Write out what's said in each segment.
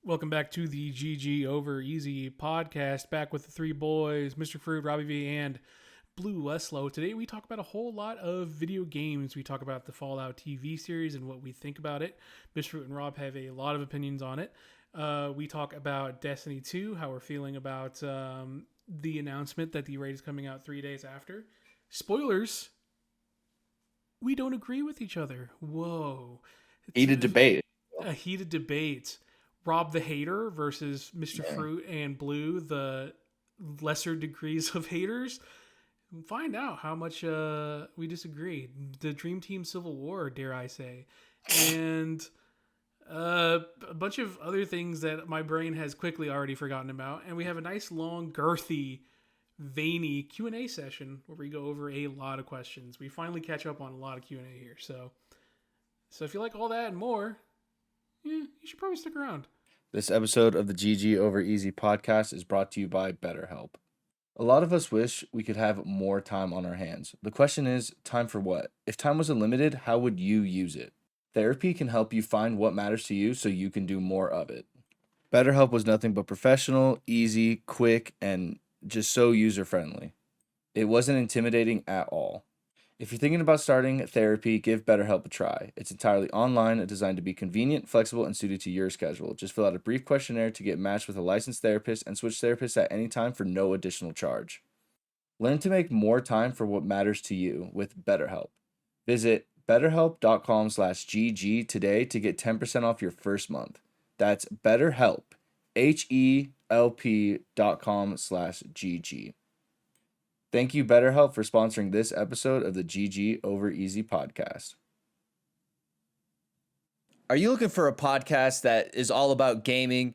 Welcome back to the GG Over Easy podcast. Back with the three boys, Mr. Fruit, Robbie V, and Blue Westlow. Today we talk about a whole lot of video games. We talk about the Fallout TV series and what we think about it. Mr. Fruit and Rob have a lot of opinions on it. We talk about Destiny 2, how we're feeling about the announcement that the raid is coming out 3 days after. Spoilers, we don't agree with each other. Whoa. Heated debate. A heated debate. Rob the hater versus Mr. Yeah. Fruit and Blue, the lesser degrees of haters. Find out how much we disagree. The Dream Team Civil War, dare I say. And a bunch of other things that my brain has quickly already forgotten about. And we have a nice, long, girthy, veiny Q&A session where we go over a lot of questions. We finally catch up on a lot of Q&A here. So if you like all that and more, you should probably stick around. This episode of the GG Over Easy podcast is brought to you by BetterHelp. A lot of us wish we could have more time on our hands. The question is, time for what? If time was unlimited, how would you use it? Therapy can help you find what matters to you so you can do more of it. BetterHelp was nothing but professional, easy, quick, and just so user-friendly. It wasn't intimidating at all. If you're thinking about starting therapy, give BetterHelp a try. It's entirely online, designed to be convenient, flexible, and suited to your schedule. Just fill out a brief questionnaire to get matched with a licensed therapist and switch therapists at any time for no additional charge. Learn to make more time for what matters to you with BetterHelp. Visit betterhelp.com/GG today to get 10% off your first month. That's BetterHelp, HELP.com/GG. Thank you, BetterHelp, for sponsoring this episode of the GG Over Easy podcast. Are you looking for a podcast that is all about gaming,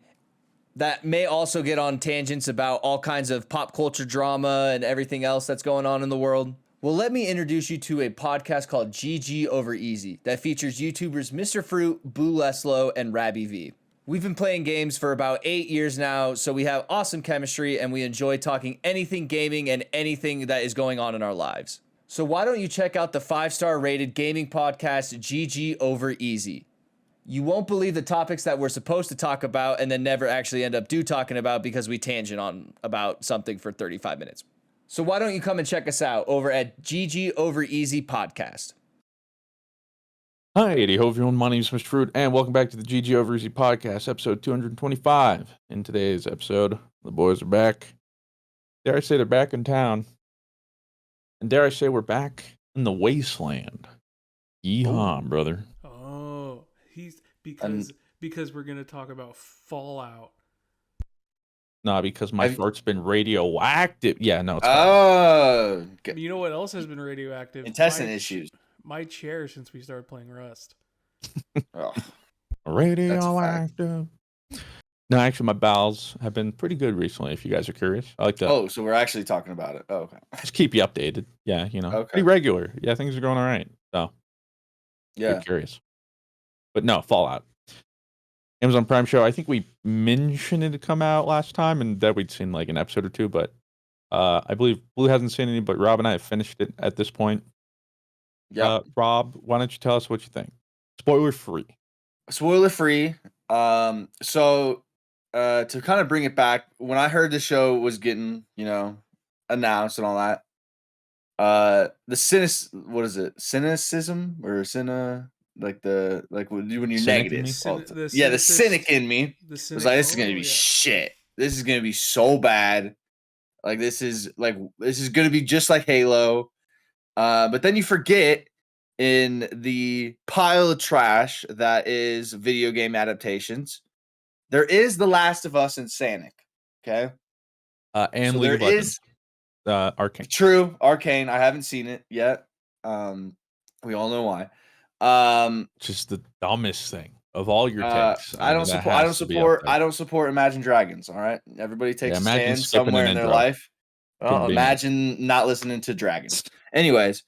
that may also get on tangents about all kinds of pop culture drama and everything else that's going on in the world? Well, let me introduce you to a podcast called GG Over Easy that features YouTubers Mr. Fruit, Blue Westlow, and Rabby V. We've been playing games for about 8 years now, so we have awesome chemistry and we enjoy talking anything gaming and anything that is going on in our lives. So why don't you check out the 5-star rated gaming podcast GG Over Easy? You won't believe the topics that we're supposed to talk about and then never actually end up talking about because we tangent on about something for 35 minutes. So why don't you come and check us out over at GG Over Easy Podcast. Hi, ho everyone. My name is Mr. Fruit, and welcome back to the GG Over Easy Podcast, episode 225. In today's episode, the boys are back. Dare I say they're back in town. And dare I say we're back in the wasteland. Yeehaw, brother. Oh, because we're going to talk about Fallout. Nah, because my fart's been radioactive. Yeah, no, it's Okay. You know what else has been radioactive? Intestine issues. My chair since we started playing Rust. Oh, radioactive. No, actually, my bowels have been pretty good recently, if you guys are curious. I like to so we're actually talking about it. Oh, okay. just keep you updated. Yeah, Okay. pretty regular. Yeah, things are going all right. So, Yeah. I'm curious. But no, Fallout. Amazon Prime show. I think we mentioned it to come out last time and that we'd seen like an episode or two, but I believe Blue hasn't seen any, but Rob and I have finished it at this point. Yeah. Rob, why don't you tell us what you think? Spoiler free. Spoiler free. So to kind of bring it back, when I heard the show was getting, announced and all that, what is it? Cynicism or when you're Cynic in negative. me? The cynic in me was like, this is gonna be shit. This is gonna be so bad. Like this is gonna be just like Halo. But then you forget in the pile of trash that is video game adaptations, there is The Last of Us and Sonic. Okay. And so League there of Legends. is Arcane. True, Arcane. I haven't seen it yet. We all know why. Just the dumbest thing of all your takes. I don't support Imagine Dragons. All right, everybody takes a stand somewhere in their life. Well, imagine not listening to dragons. Anyways,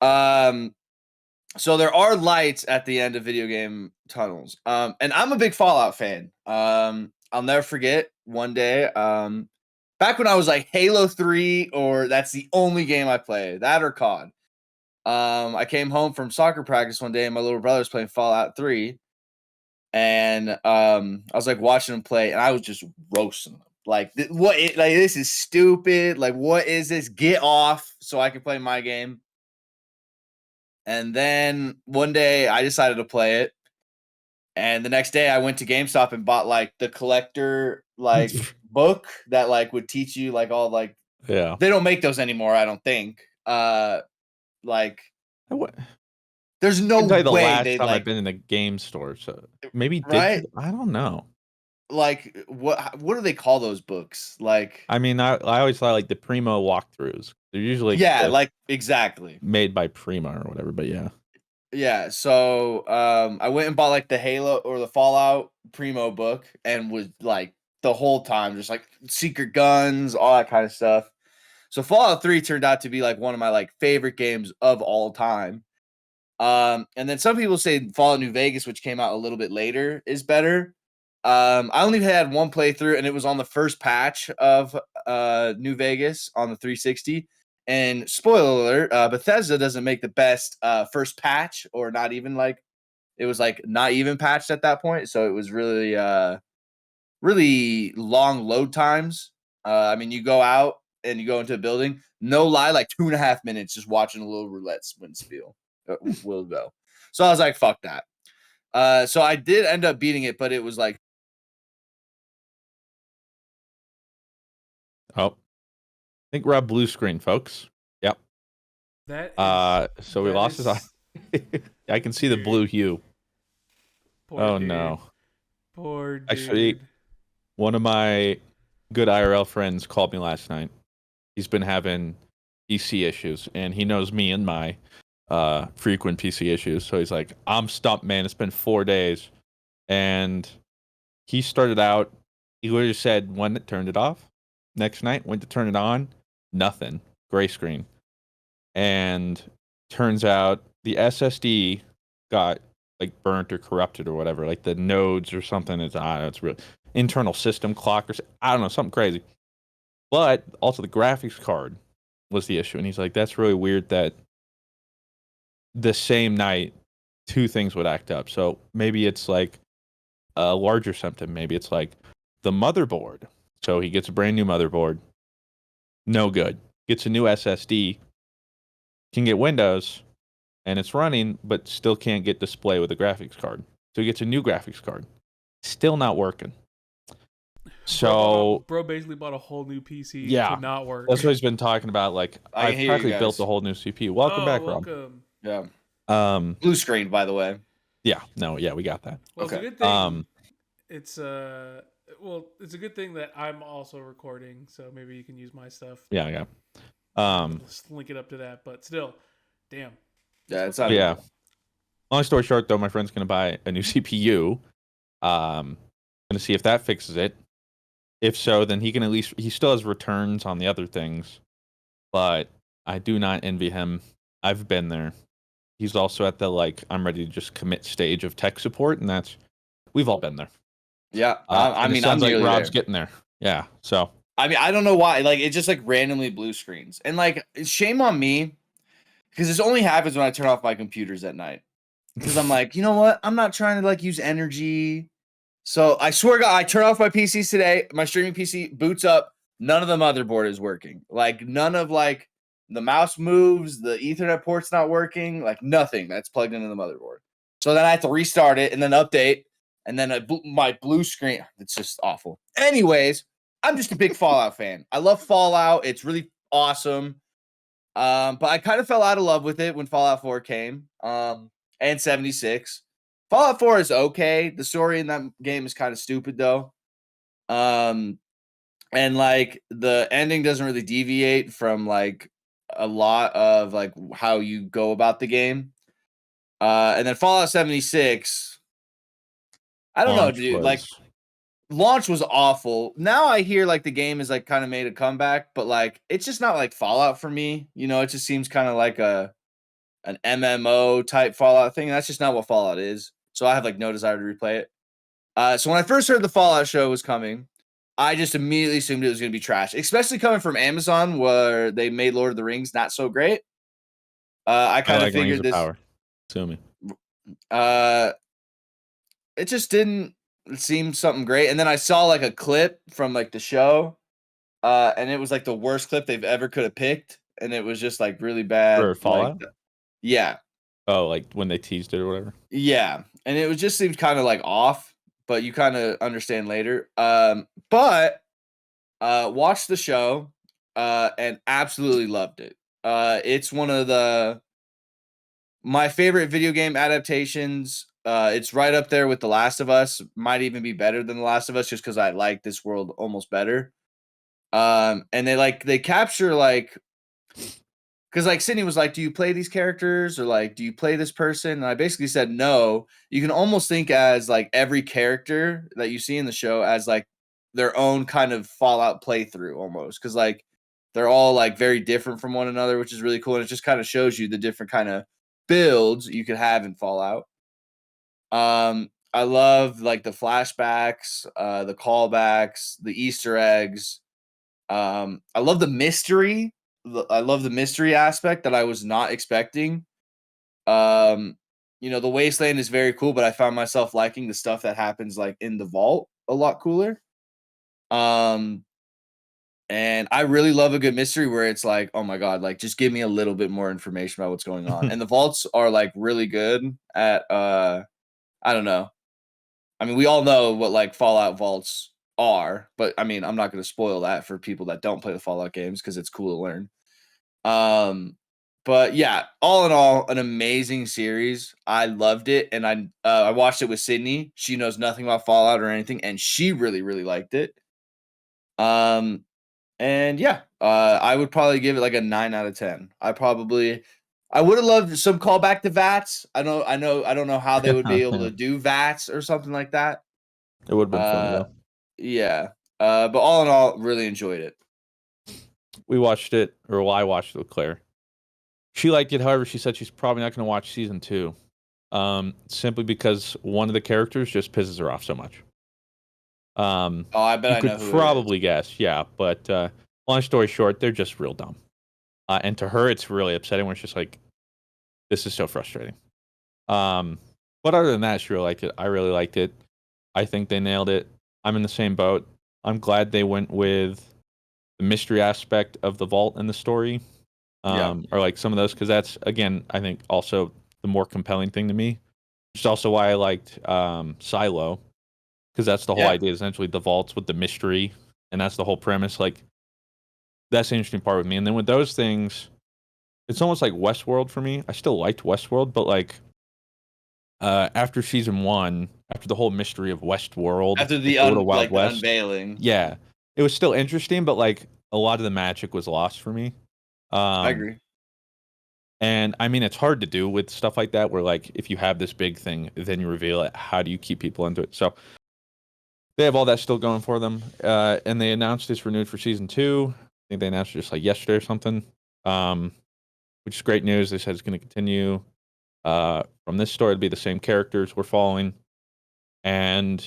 so there are lights at the end of video game tunnels. And I'm a big Fallout fan. I'll never forget one day. Back when I was like Halo 3, or that's the only game I play, that or COD. I came home from soccer practice one day and my little brother was playing Fallout 3. and I was like watching them play, and I was just roasting them. Like, this is stupid. Like, what is this? Get off so I can play my game. And then one day I decided to play it. And the next day I went to GameStop and bought like the collector like book that like would teach you like all like Yeah. they don't make those anymore, I don't think. Like there's no I can tell you the way last they time I've like been in a game store. So maybe right? digital. I don't know. Like what do they call those books? Like I mean, I always thought like the Primo walkthroughs. They're usually yeah, like exactly. made by Primo or whatever. But yeah. Yeah, so I went and bought like the Halo or the Fallout Primo book and was like the whole time just like secret guns, all that kind of stuff. So Fallout 3 turned out to be like one of my like favorite games of all time. And then some people say Fallout New Vegas, which came out a little bit later, is better. I only had one playthrough, and it was on the first patch of New Vegas on the 360. And spoiler alert, Bethesda doesn't make the best first patch, or not even like it was like not even patched at that point. So it was really really long load times. I mean, you go out and you go into a building, no lie, like 2.5 minutes just watching a little roulette spiel will go. So I was like, fuck that. So I did end up beating it, but it was like, Oh, I think we're on blue screen, folks. Yep. That is, so we lost his eye. I can see the blue hue. Poor dude. No. Poor dude. Actually, one of my good IRL friends called me last night. He's been having PC issues, and he knows me and my frequent PC issues. So he's like, I'm stumped, man. It's been 4 days. And he started out, he literally said when it turned it off. Next night, went to turn it on, nothing. Gray screen. And turns out the SSD got like burnt or corrupted or whatever, like the nodes or something. I don't know, it's real internal system clock or I don't know, something crazy. But also the graphics card was the issue. And he's like, that's really weird that the same night, two things would act up. So maybe it's like a larger symptom. Maybe it's like the motherboard. So he gets a brand new motherboard. No good. Gets a new SSD. Can get Windows. And it's running, but still can't get display with a graphics card. So he gets a new graphics card. Still not working. So bro basically bought a whole new PC to not work. That's what he's been talking about. Like I've practically built a whole new CPU. Welcome back, welcome. Rob. Yeah. Blue screen, by the way. Yeah. No. Yeah, we got that. Well, okay. It's a good thing. It's a good thing that I'm also recording, so maybe you can use my stuff. Yeah. Just link it up to that, but still, damn. Yeah, it's not. Yeah. Long story short, though, my friend's gonna buy a new CPU. Gonna see if that fixes it. If so, then he can at least he still has returns on the other things, but I do not envy him. I've been there. He's also at the like I'm ready to just commit stage of tech support, and we've all been there. Yeah, I mean, sounds I'm like Rob's there. getting there. Yeah, so I mean, I don't know why. Like, it just like randomly blue screens, and like, shame on me because this only happens when I turn off my computers at night. Because I'm like, you know what? I'm not trying to like use energy. So I swear to God, I turn off my PCs today. My streaming PC boots up. None of the motherboard is working. Like none of like the mouse moves, the Ethernet port's not working. Like nothing that's plugged into the motherboard. So then I have to restart it and then update. And then my blue screen. It's just awful. Anyways, I'm just a big Fallout fan. I love Fallout. It's really awesome. But I kind of fell out of love with it when Fallout 4 came. And 76. Fallout 4 is okay. The story in that game is kind of stupid though. And like the ending doesn't really deviate from like a lot of like how you go about the game. And then Fallout 76, I don't know, dude. Like launch was awful. Now I hear like the game is like kind of made a comeback, but like it's just not like Fallout for me. You know, it just seems kind of like an MMO type Fallout thing. That's just not what Fallout is. So I have like no desire to replay it. So when I first heard the Fallout show was coming, I just immediately assumed it was going to be trash, especially coming from Amazon where they made Lord of the Rings not so great. I kind of figured this. Power. Sue me. it just didn't seem something great. And then I saw like a clip from like the show, and it was like the worst clip they've ever could have picked, and it was just like really bad. For Fallout? Yeah, Oh, like when they teased it or whatever. yeah, and it was just seemed kind of like off, but you kind of understand later. But watched the show, and absolutely loved it. It's one of my favorite video game adaptations. It's right up there with The Last of Us. Might even be better than The Last of Us, just because I like this world almost better. And they capture like, because like Sydney was like, "Do you play these characters or like do you play this person?" And I basically said no. You can almost think as like every character that you see in the show as like their own kind of Fallout playthrough almost, because like they're all like very different from one another, which is really cool, and it just kind of shows you the different kind of builds you could have in Fallout. I love like the flashbacks, the callbacks, the Easter eggs. I love the mystery. I love the mystery aspect that I was not expecting. The wasteland is very cool, but I found myself liking the stuff that happens like in the vault a lot cooler. Um, and I really love a good mystery where it's like, oh my god, like just give me a little bit more information about what's going on. And the vaults are like really good at I don't know. I mean, we all know what like Fallout vaults are, but I mean, I'm not going to spoil that for people that don't play the Fallout games because it's cool to learn. But yeah, all in all, an amazing series. I loved it, and I watched it with Sydney. She knows nothing about Fallout or anything, and she really really liked it. Um, and yeah, I would probably give it like a 9 out of 10. I would have loved some callback to VATS. I don't know how they would be able to do VATS or something like that. It would have been funny Uh, though. yeah. But all in all, really enjoyed it. We watched it, or well, I watched it with Claire. She liked it, however, she said she's probably not going to watch season 2, simply because one of the characters just pisses her off so much. Oh, I bet You I could know who it is. probably guess, yeah. But long story short, they're just real dumb. And to her, it's really upsetting. Where it's just like, this is so frustrating. But other than that, she really liked it. I really liked it. I think they nailed it. I'm in the same boat. I'm glad they went with the mystery aspect of the vault in the story, or like some of those, because that's again, I think also the more compelling thing to me. Which is also why I liked Silo, because that's the whole idea. Essentially, the vaults with the mystery, and that's the whole premise. Like, that's the interesting part with me. And then with those things, it's almost like Westworld for me. I still liked Westworld, but like after season 1, after the whole mystery of Westworld, After the the unveiling. yeah, it was still interesting, but like a lot of the magic was lost for me. I agree. And I mean, it's hard to do with stuff like that, where like if you have this big thing, then you reveal it. How do you keep people into it? So they have all that still going for them, and they announced it's renewed for season 2. I think they announced it just like yesterday or something, which is great news. They said it's going to continue. From this story, it'll be the same characters we're following, and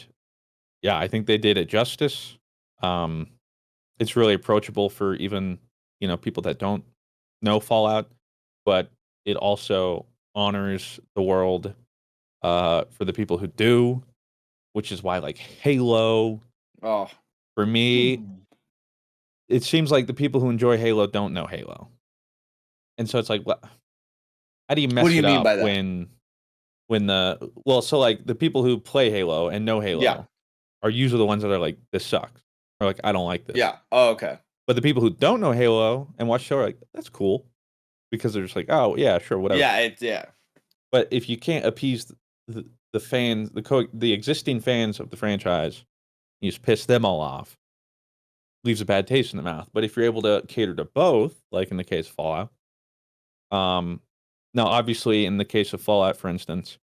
yeah, I think they did it justice. It's really approachable for even people that don't know Fallout, but it also honors the world for the people who do, which is why like Halo. Oh, For me, it seems like the people who enjoy Halo don't know Halo, and so it's like, how do you mess what do you it mean up by that? so like the people who play Halo and know Halo are usually the ones that are like, this sucks, or like, I don't like this. Yeah. Oh, okay. But the people who don't know Halo and watch the show are like, that's cool, because they're just like, oh yeah, sure, whatever. Yeah. But if you can't appease the fans, the existing fans of the franchise, you just piss them all off, leaves a bad taste in the mouth. But if you're able to cater to both, like in the case of Fallout, now obviously in the case of Fallout, for instance,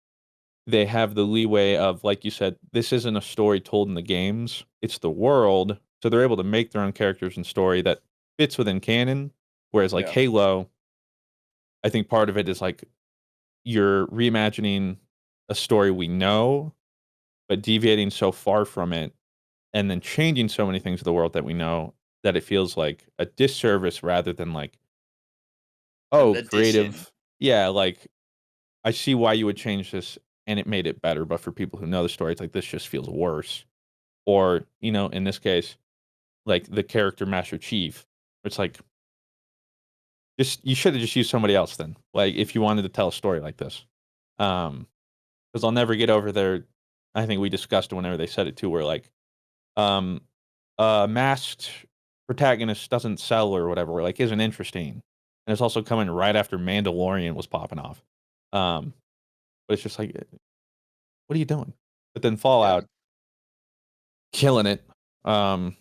they have the leeway of, like you said, this isn't a story told in the games, it's the world. So they're able to make their own characters and story that fits within canon. Whereas like Halo, I think part of it is like you're reimagining a story we know, but deviating so far from it, and then changing so many things of the world that we know, that it feels like a disservice rather than like, oh, An addition. creative. Yeah, like I see why you would change this and it made it better. But for people who know the story, it's like this just feels worse. Or, in this case, like the character Master Chief, it's like just you should have just used somebody else then. Like if you wanted to tell a story like this. Because I'll never get over their I think we discussed it whenever they said it too, where like um masked protagonist doesn't sell or whatever, or like isn't interesting. And it's also coming right after Mandalorian was popping off. Um, but it's just like, what are you doing? But then Yeah. Fallout, killing it. Um,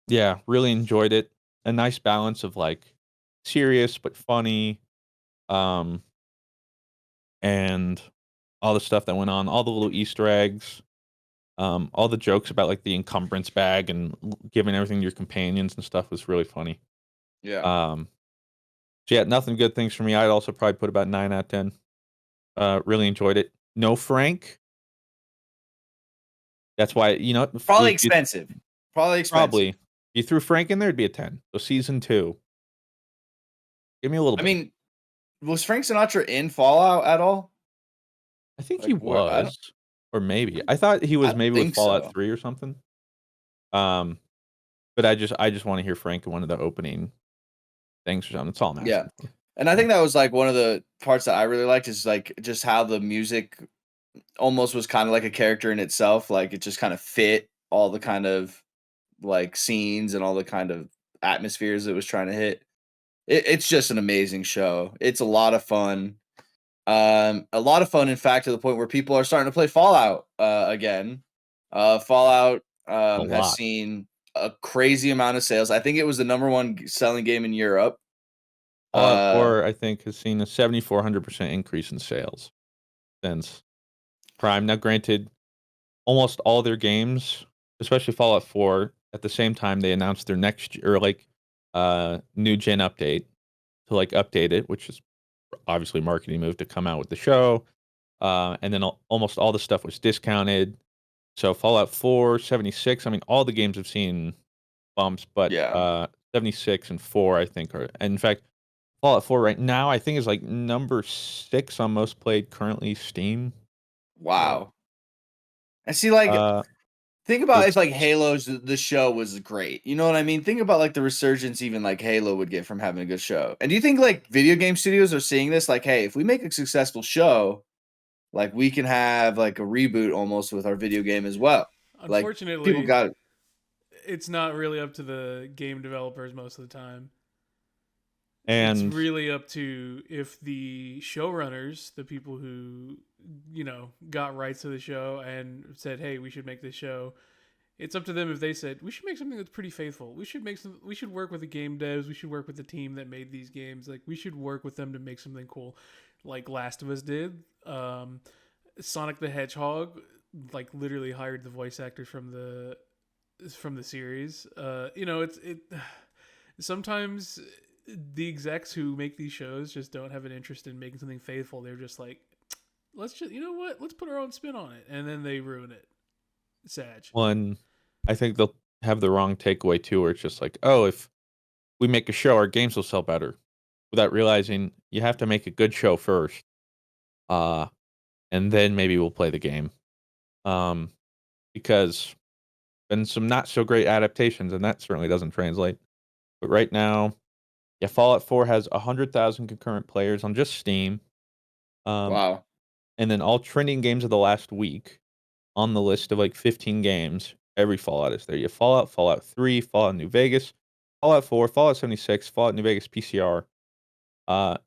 yeah, really enjoyed it. A nice balance of like serious but funny, um, and all the stuff that went on, all the little Easter eggs, all the jokes about like the encumbrance bag and giving everything to your companions and stuff was really funny. Yeah. Um, so yeah, nothing good things for me. I'd also probably put about 9 out of 10. Really enjoyed it. No Frank. That's why Probably if you expensive. Probably expensive. probably if you threw Frank in there, it'd be a 10. So season 2, give me a little I bit. mean, was Frank Sinatra in Fallout at all? I think he Like, what? was, or maybe I thought he I was don't maybe with think Fallout so. 3 or something. Um, but I just want to hear Frank in one of the opening things or something. That's all I'm Yeah. asking for. And I think that was like one of the parts that I really liked is like just how the music almost was kind of like a character in itself. Like it just kind of fit all the kind of like scenes and all the kind of atmospheres it was trying to hit. It's just an amazing show. It's a lot of fun. A lot of fun, in fact, to the point where people are starting to play Fallout again. Fallout A has lot. seen a crazy amount of sales. I think it was the number one selling game in Europe. Fallout Uh, 4, I think, has seen a 7,400% increase in sales since Prime. Now, granted, almost all their games, especially Fallout 4, at the same time they announced their next or like new gen update to like update it, which is obviously a marketing move to come out with the show. And then almost all the stuff was discounted. So Fallout 4, 76, I mean all the games have seen bumps, but yeah. 76 and 4 I think are, and in fact Fallout 4 right now I think is like number 6 on most played currently Steam. So Wow. And see, like, uh think about if it's like Halo's the show was great. You know what I mean? Think about like the resurgence even like Halo would get from having a good show. And do you think like video game studios are seeing this? Like, hey, if we make a successful show, like we can have like a reboot almost with our video game as well. Like people Unfortunately, got it's not really up to the game developers most of the time. It's and really up to if the showrunners, the people who, got rights to the show and said, "Hey, we should make this show." It's up to them if they said, "We should make something that's pretty faithful. We should work with the game devs. We should work with the team that made these games. Like we should work with them to make something cool." Like Last of Us did. Sonic the Hedgehog like literally hired the voice actors from the series. It sometimes the execs who make these shows just don't have an interest in making something faithful. They're just like, let's just, let's put our own spin on it, and then they ruin it. Sag. one, I think they'll have the wrong takeaway too, where it's just like, oh, if we make a show, our games will sell better, without realizing you have to make a good show first, uh, and then maybe we'll play the game. Um, because been some not so great adaptations, and that certainly doesn't translate. But right now, yeah, Fallout 4 has 100,000 concurrent players on just Steam. Um, wow. and then all trending games of the last week on the list of like 15 games. Every Fallout is there. You have Fallout, Fallout 3, Fallout New Vegas, Fallout 4, Fallout 76, Fallout New Vegas PCR, uh,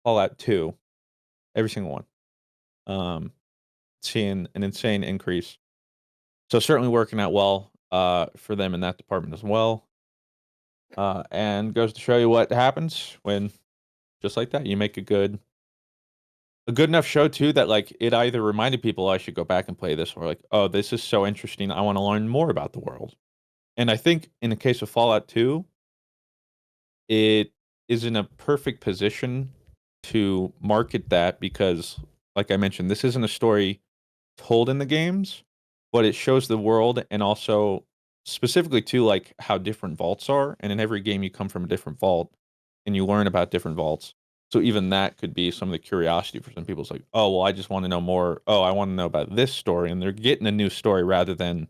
Fallout 2, every single one. Seeing an insane increase. So certainly working out well for them in that department as well. And goes to show you what happens when just like that you make a good enough show too that like it either reminded people, "Oh, I should go back and play this," or like, "Oh, this is so interesting, I want to learn more about the world." And I think in the case of Fallout 2, it is in a perfect position to market that because, like I mentioned, this isn't a story told in the games, but it shows the world and also specifically to like how different vaults are. And in every game, you come from a different vault and you learn about different vaults. So even that could be some of the curiosity for some people. It's like, oh, well, I just want to know more. Oh, I want to know about this story. And they're getting a new story rather than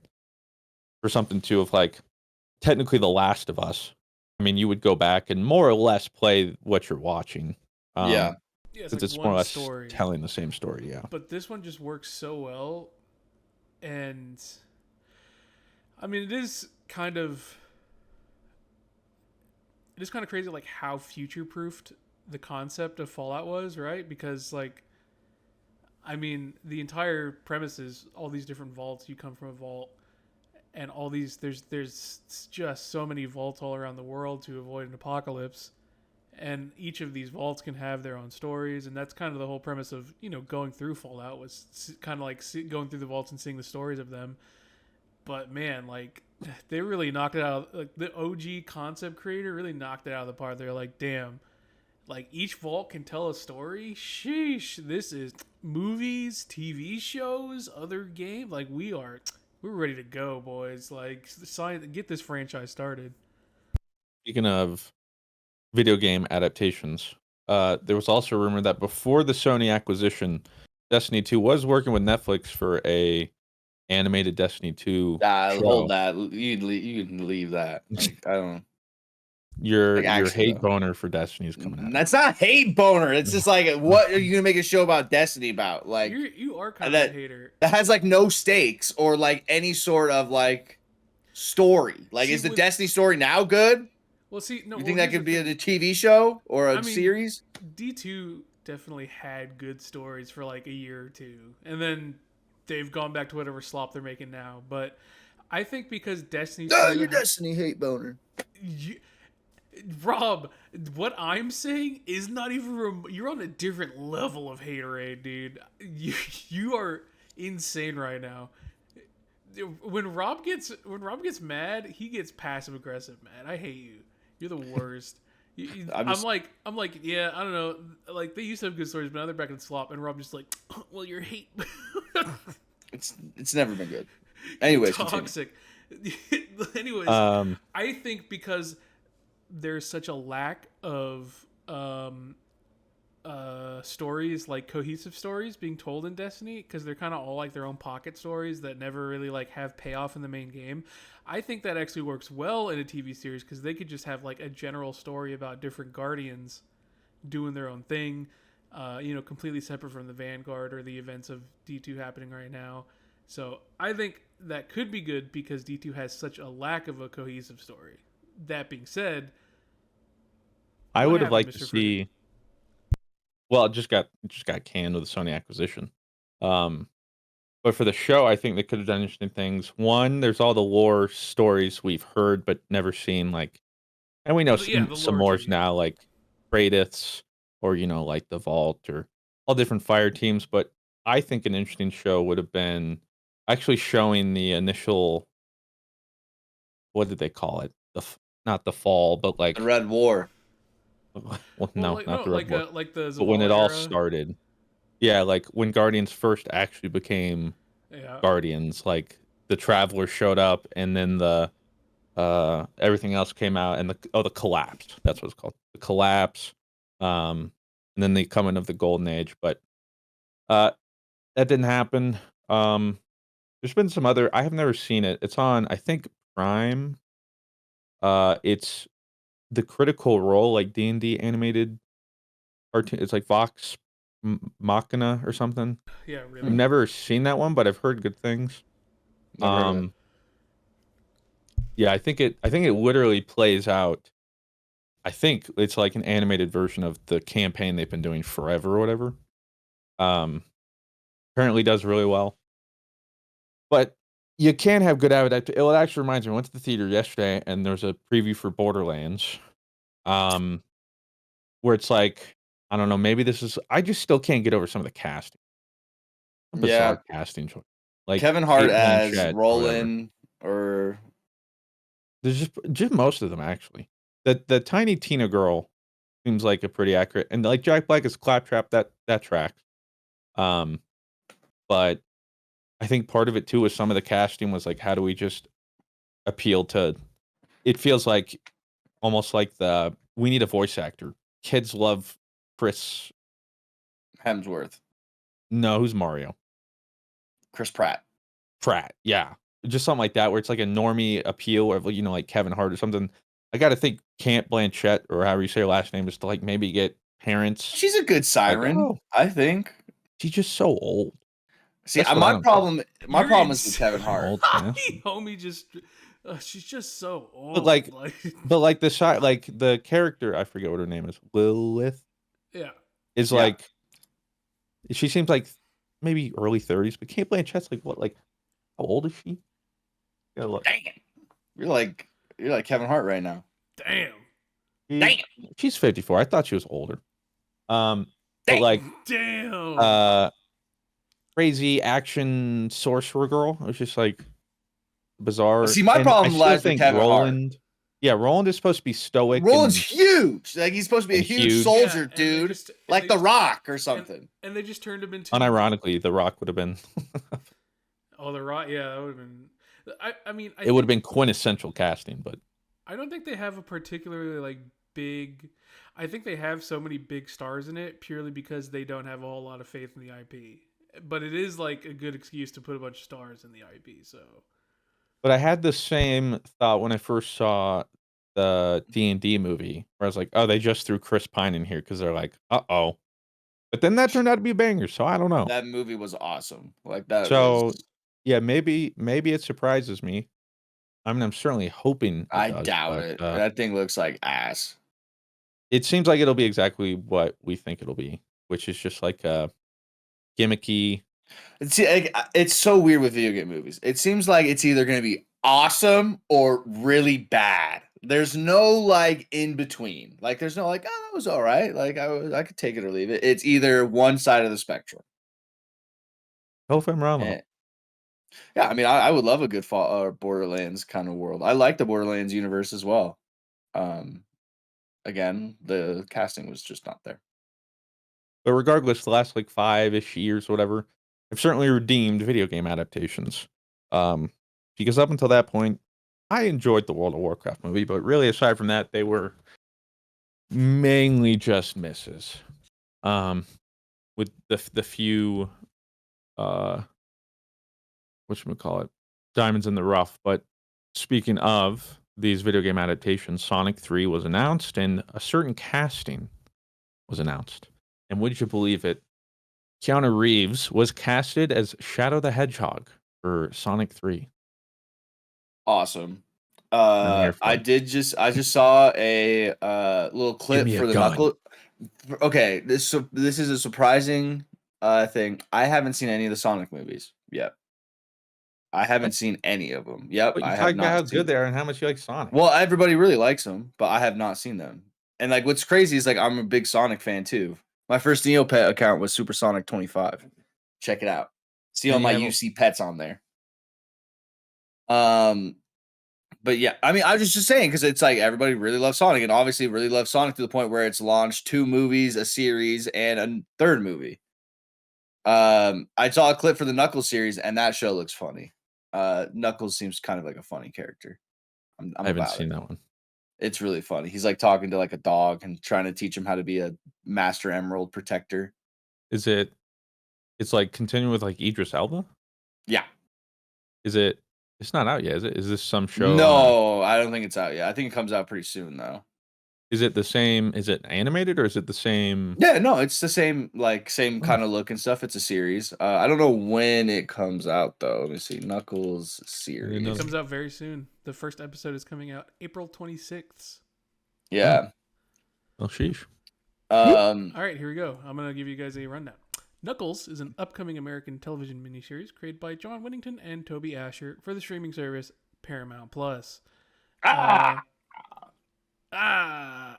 for something too of like, technically The Last of Us. I mean, you would go back and more or less play what you're watching. Yeah. Yeah, it's Because like it's more or one less story. telling the same story, yeah. But this one just works so well. And I mean, it is kind of crazy like how future proofed the concept of Fallout was, right? Because like I mean, the entire premise is all these different vaults. You come from a vault, and all these there's just so many vaults all around the world to avoid an apocalypse. And each of these vaults can have their own stories, and that's kind of the whole premise of going through Fallout was kind of like going through the vaults and seeing the stories of them. But man, like they really knocked it out. Like the OG concept creator really knocked it out of the park. They're like, damn, like each vault can tell a story. Sheesh, this is movies, TV shows, other game. Like we're ready to go, boys. Like get this franchise started. Speaking of video game adaptations, there was also a rumor that before the Sony acquisition, Destiny 2 was working with Netflix for a animated Destiny 2 show. Hold that. You can leave that. Like, I don't. Your actually, hate though. boner for Destiny is coming out. That's not hate boner. It's just like, what are you gonna make a show about Destiny about? Like, you are kind of a hater. that has like no stakes or like any sort of like story. Like, See, is the Destiny story now good? Well, see, no. You think that could be a TV show or a I mean, series? D2 definitely had good stories for like a year or two, and then they've gone back to whatever slop they're making now. But I think because Destiny's Your Destiny hate boner. Rob, what I'm saying is not even. You're on a different level of haterade, dude. You are insane right now. When Rob gets mad, he gets passive aggressive mad. I hate you. You're the worst. I'm like, yeah, I don't know. Like they used to have good stories, but now they're back in slop. And Rob just like, well, you're hate. It's never been good. Anyways, toxic. Anyways, I think because there's such a lack of stories, like cohesive stories being told in Destiny, because they're kind of all like their own pocket stories that never really like have payoff in the main game. I think that actually works well in a TV series because they could just have like a general story about different Guardians doing their own thing, completely separate from the Vanguard or the events of D2 happening right now. So I think that could be good because D2 has such a lack of a cohesive story. That being said, I would have liked to see. Well, it just got canned with the Sony acquisition. But for the show, I think they could have done interesting things. One, there's all the lore stories we've heard but never seen, like, and we know some more now, like Kratos or like the Vault or all different fire teams. But I think an interesting show would have been actually showing the initial. What did they call it? Not the fall, but like the Red War. Well, no, not the Red War. Like the Zavala but when it all era. started, yeah, like when Guardians first actually became Guardians, like the Travelers showed up, and then the everything else came out, and the collapse. That's what it's called, the collapse. And then the coming of the Golden Age, but that didn't happen. There's been some other. I have never seen it. It's on, I think, Prime. It's the Critical Role, like D&D animated cartoon. It's like Vox Machina or something. Yeah, really. I've never seen that one, but I've heard good things. Yeah, I think it literally plays out. I think it's like an animated version of the campaign they've been doing forever or whatever. Apparently does really well. But you can have good adaptations. It actually reminds me, I went to the theater yesterday and there's a preview for Borderlands. Where it's like, I don't know, maybe this is, I just still can't get over some of the casting. Bizarre casting choice. Like Kevin Hart as Roland, or there's just most of them actually. The tiny Tina girl seems like a pretty accurate, and like Jack Black is Claptrap, that tracks. But I think part of it too was some of the casting was like, how do we just appeal to? It feels like almost like we need a voice actor. Kids love Chris. Hemsworth, No, who's Mario? Chris Pratt. Pratt. Yeah, just something like that, where it's like a normie appeal, or like Kevin Hart or something. I got to think Camp Blanchett, or however you say her last name, is to like maybe get parents. She's a good siren, oh, I think. she's just so old. See, That's what I my don't problem You're is with Kevin insane. Hart. Old, yeah. Homie just, she's just so old. But like the side, like the character, I forget what her name is. Lilith yeah. is Yeah. like, she seems like maybe early 30s, but Kate Blanchett's like what? Like, how old is she? Gotta look. Dang it. You're like Kevin Hart right now. Damn. She's 54. I thought she was older. But Dang. like, Damn. crazy action sorcerer girl. It was just like bizarre. See, my And problem I still lies with think Kevin Hart. Roland. Yeah, Roland is supposed to be stoic. Roland's and, huge. Like he's supposed to be a and huge huge. soldier, Yeah, and dude. they Like The just- Rock or something. And they just turned him into. Unironically, The Rock would have been. Oh, the Rock. Yeah, that would have been. I mean, It would have been quintessential casting, but I don't think they have a particularly like big. I think they have so many big stars in it purely because they don't have a whole lot of faith in the IP. But it is like a good excuse to put a bunch of stars in the IP. So. But I had the same thought when I first saw the D&D movie, where I was like, oh, they just threw Chris Pine in here because they're like, uh-oh. But then that turned out to be a banger, so I don't know. That movie was awesome. Like that So, was... yeah, maybe it surprises me. I mean, I'm certainly hoping I does, doubt but, it. That thing looks like ass. it seems like it'll be exactly what we think it'll be, which is just like a gimmicky. See, it's so weird with video game movies. It seems like it's either going to be awesome or really bad. There's no like in between. Like there's no like, oh, that was all right. Like I could take it or leave it. It's either one side of the spectrum. Hope I'm wrong. And- yeah, I mean, I would love a good Borderlands kind of world. I like the Borderlands universe as well. Again, the casting was just not there. But regardless, the last like 5-ish years, or whatever, have certainly redeemed video game adaptations. Because up until that point, I enjoyed the World of Warcraft movie, but really aside from that, they were mainly just misses. With the few whatchamacallit, diamonds in the rough. But speaking of these video game adaptations, Sonic 3 was announced and a certain casting was announced. And would you believe it? Keanu Reeves was casted as Shadow the Hedgehog for Sonic 3. Awesome. I'm here for I it. just saw a little clip me a for the gun. knuckle. Okay, this is a surprising thing. I haven't seen any of the Sonic movies yet. I haven't seen any of them. Yep, But you I talk have about how not seen. good they are and how much you like Sonic. Well, everybody really likes them, but I have not seen them. And like, what's crazy is like I'm a big Sonic fan too. My first Neopet account was Supersonic25. Check it out. See all And you my have UC pets on there. But yeah, I mean, I was just saying because it's like everybody really loves Sonic, and obviously really loves Sonic to the point where it's launched 2 movies, a series, and a third movie. I saw a clip for the Knuckles series, and that show looks funny. Knuckles seems kind of like a funny character. I'm I haven't about seen it. that one. It's really funny. He's like talking to like a dog and trying to teach him how to be a Master Emerald protector. Is it? It's like continuing with like Idris Elba. Yeah. Is it? It's not out yet, is it? Is this some show? No, I don't think it's out yet. I think it comes out pretty soon though. Is it the same? Is it animated or is it the same? Yeah, no, it's the same kind of look and stuff. It's a series. I don't know when it comes out though. Let me see. Knuckles series. It comes out very soon. The first episode is coming out April 26th. Yeah. Oh, sheesh. All right, here we go. I'm going to give you guys a rundown. Knuckles is an upcoming American television miniseries created by John Whittington and Toby Asher for the streaming service Paramount Plus. It's a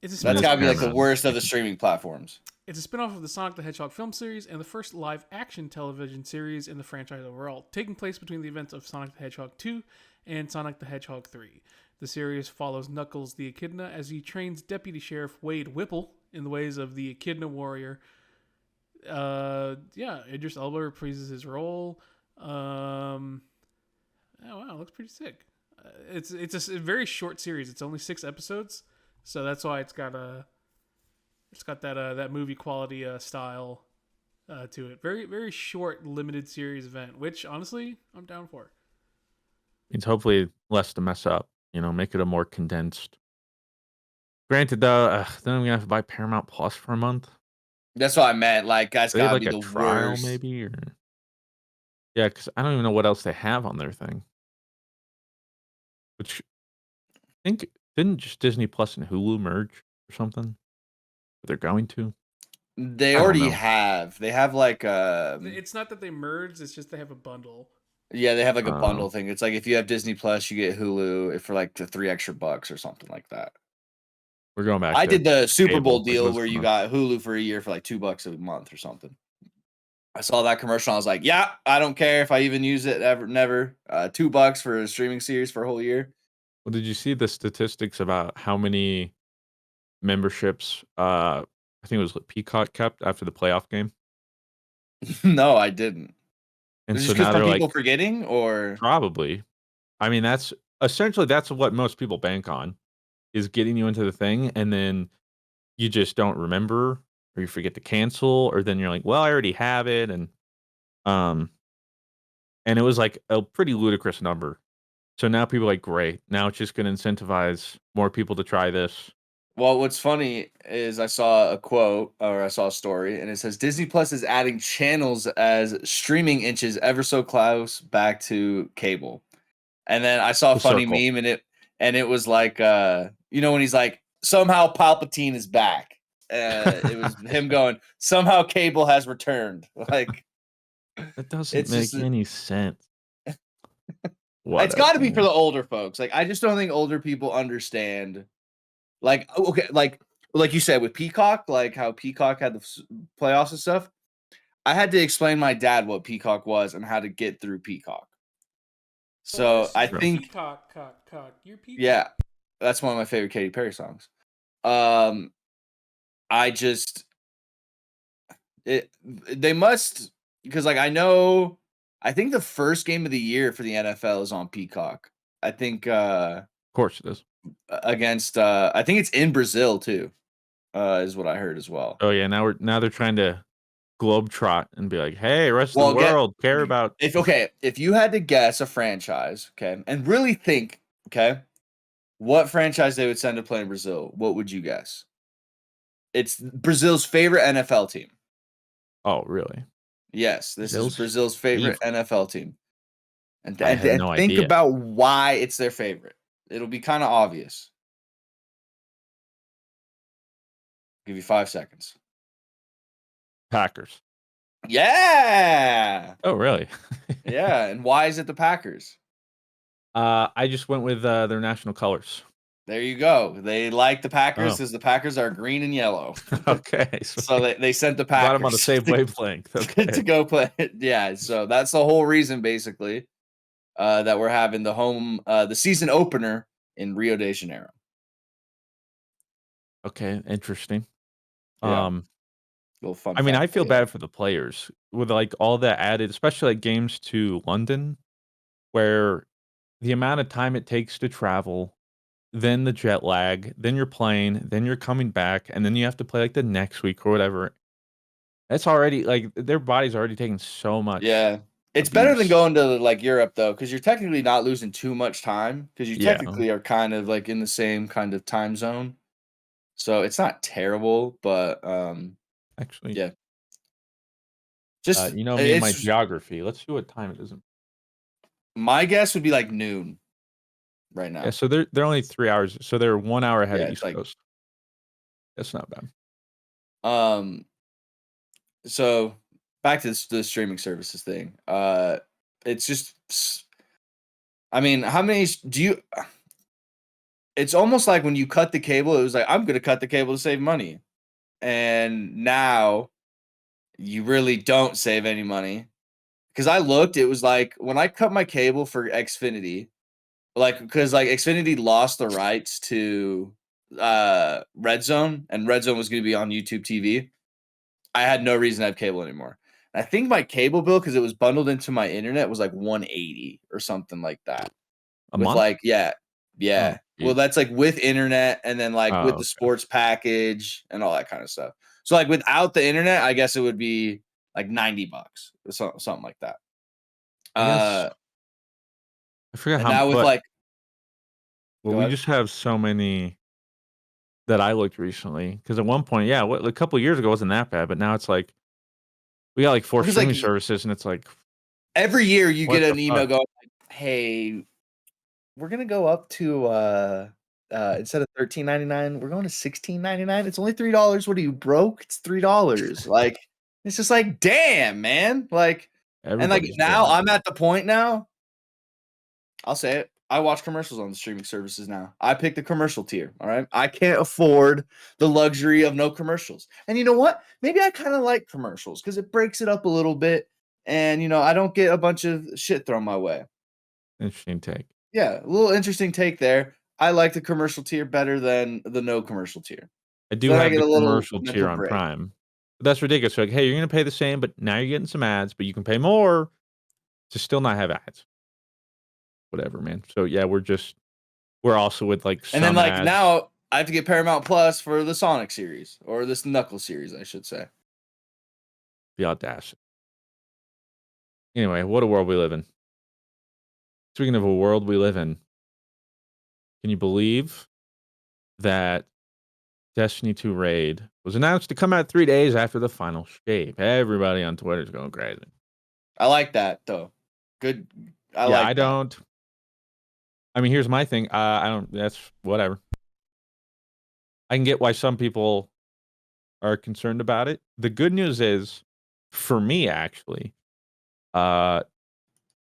That's spin-off gotta be like the Paramount. worst of the streaming platforms. It's a spin-off of the Sonic the Hedgehog film series and the first live-action television series in the franchise overall, taking place between the events of Sonic the Hedgehog 2 and Sonic the Hedgehog 3. The series follows Knuckles the Echidna as he trains Deputy Sheriff Wade Whipple in the ways of the Echidna warrior. Idris Elba reprises his role. Oh wow, looks pretty sick. It's a very short series. It's only 6 episodes, so that's why it's got a It's got that movie quality style to it. Very very short limited series event, which honestly I'm down for. Means hopefully less to mess up. Make it a more condensed. Granted, though, then I'm gonna have to buy Paramount Plus for a month. That's what I meant. Like, that's Do they have gotta like be a the trial, worst. maybe, or yeah, because I don't even know what else they have on their thing. Which I think didn't just Disney Plus and Hulu merge or something? They're going to. They I don't already know. have. They have like It's not that they merged; it's just they have a bundle. yeah, they have like a bundle Oh. thing. It's like if you have Disney Plus, you get Hulu for like the $3 extra or something like that. We're going back I to did the Super Bowl cable, like deal most where of you them. got Hulu for a year for like $2 a month or something. I saw that commercial. I was like, yeah, I don't care if I even use it ever, never. $2 for a streaming series for a whole year. Well, did you see the statistics about how many memberships, I think it was Peacock kept after the playoff game? No, I didn't. And Is it so just because now some they're people like, forgetting or? probably. I mean, that's what most people bank on, is getting you into the thing, and then you just don't remember, or you forget to cancel, or then you're like, well, I already have it, um, and it was like a pretty ludicrous number. So now people are like, great, now it's just going to incentivize more people to try this. Well, what's funny is I saw a quote or I saw a story and it says Disney Plus is adding channels as streaming inches ever so close back to cable. And then I saw a The funny circle. meme and it was like when he's like somehow Palpatine is back. It was him going somehow cable has returned. Like That doesn't it's just make any sense. it's got to be for Whatever. the older folks. Like I just don't think older people understand. Like okay, like you said with Peacock, like how Peacock had the playoffs and stuff. I had to explain my dad what Peacock was and how to get through Peacock. So I Listen, Bro. think, peacock, cock. You're yeah, peacock. that's one of my favorite Katy Perry songs. Um, I just they must because like I think the first game of the year for the NFL is on Peacock. I think Of course it is. against I think it's in Brazil too. Is what I heard as well. Oh yeah, now they're trying to globetrot and be like, hey, rest of the Well, world care about. if you had to guess a franchise, okay, and really think, okay, what franchise they would send to play in Brazil, what would you guess? It's Brazil's favorite NFL team. Oh really? Yes, this is Brazil's Brazil's favorite favorite. NFL team. And I and, had and no think idea. about why it's their favorite. It'll be kind of obvious. Give you 5 seconds. Packers. Yeah. Oh really? Yeah, and why is it the Packers? I just went with their national colors. There you go. They like the Packers Oh, because the Packers are green and yellow. okay. So they sent the Glad I'm on the Packers same wavelength. to Okay. go play. Yeah, so that's the whole reason basically that we're having the season opener in Rio de Janeiro. Okay. Interesting. Yeah, Um, little fun I mean, fact I for feel you. bad for the players with like all that added, especially like games to London, where the amount of time it takes to travel, then the jet lag, then you're playing, then you're coming back, and then you have to play like the next week or whatever. That's already like their body's already taking so much Yeah, it's better than abuse. going to like Europe though, because you're technically not losing too much time because you Yeah, technically are kind of like in the same kind of time zone. So it's not terrible, but actually, yeah, just you know me and my it's geography. Let's see what time it is. my guess would be like noon right Yeah, now. so they're only 3 hours, so they're 1 hour ahead Yeah, of it's East like Coast. That's not bad. um. So back to the streaming services thing. It's just, I mean, how many do you? It's almost like when you cut the cable, it was like I'm gonna cut the cable to save money, and now you really don't save any money. Because I looked, it was like when I cut my cable for Xfinity, like because like Xfinity lost the rights to Red Zone, and Red Zone was gonna be on YouTube TV. I had no reason to have cable anymore. I think my cable bill, because it was bundled into my internet, was like 180 or something like that. A With month? like, yeah, Oh, Well, that's like with internet and then like with the okay. sports package and all that kind of stuff. So like without the internet, I guess it would be like $90 or something like that. I guess I forgot And how, now with but like, well, go we ahead. just have so many that I looked recently. Because at one point, yeah, a couple of years ago it wasn't that bad, but now it's like we got like 4 Because like streaming services, and it's like, every year you what get the an email fuck? going, like, hey, we're gonna go up to instead of $13.99, we're going to $16.99. It's only $3. What are you broke? It's $3. Like it's just like, damn, man. Like, and like Everybody's now broke. I'm at the point now. I'll say it. I watch commercials on the streaming services now. I pick the commercial tier. All right. I can't afford the luxury of no commercials. And you know what? Maybe I kind of like commercials because it breaks it up a little bit. And I don't get a bunch of shit thrown my way. Interesting take. Yeah, a little interesting take there. I like the commercial tier better than the no commercial tier. I So do then I have get the a little commercial mental tier on break. Prime. But that's ridiculous. Like, hey, you're gonna pay the same, but now you're getting some ads, but you can pay more to still not have ads. Whatever, man. So yeah, we're also with like And then some like ads. now I have to get Paramount Plus for the Sonic series or this Knuckles series, I should say. The audacity. Anyway, what a world we live in. Speaking of a world we live in, can you believe that Destiny 2 Raid was announced to come out 3 days after the final shape? Everybody on Twitter is going crazy. I like that though. Good. I Yeah, like I that. don't. I mean, here's my thing. I don't. That's whatever. I can get why some people are concerned about it. The good news is, for me, actually, I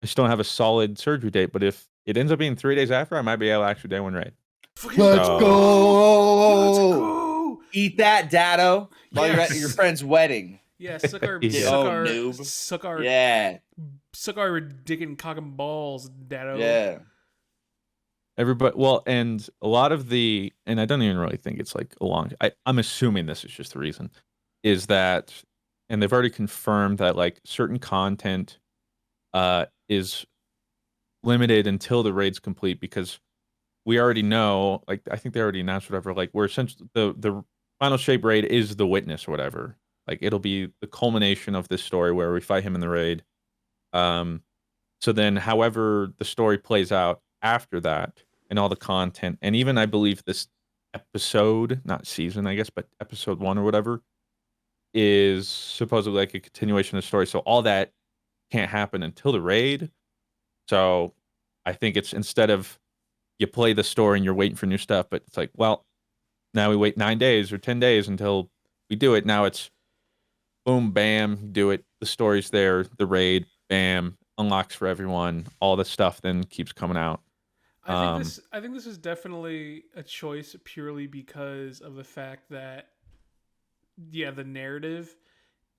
just don't have a solid surgery date. But if it ends up being 3 days after, I might be able to actually day one raid. Fucking Let's So- Let's go. go. Eat that, Dado. While you're at your Yes. friend's wedding. Yeah, suck our, Yeah. Oh, noob. Yeah. suck our dick and cock and balls, Dado. Yeah. Everybody, well, and a lot of the, and I don't even really think it's like a long. I'm assuming this is just the reason, is that, and they've already confirmed that like certain content, is limited until the raid's complete because we already know, like I think they already announced whatever, like we're essentially the final shape raid is the witness or whatever. Like it'll be the culmination of this story where we fight him in the raid. So then, however the story plays out after that, and all the content, and even I believe this episode, not season, I guess, but episode 1 or whatever, is supposedly like a continuation of the story. So all that can't happen until the raid. So I think it's instead of you play the story and you're waiting for new stuff, but it's like, well, now we wait 9 days or 10 days until we do it. Now it's boom, bam, do it. The story's there, the raid, bam, unlocks for everyone. All the stuff then keeps coming out. I think this is definitely a choice purely because of the fact that the narrative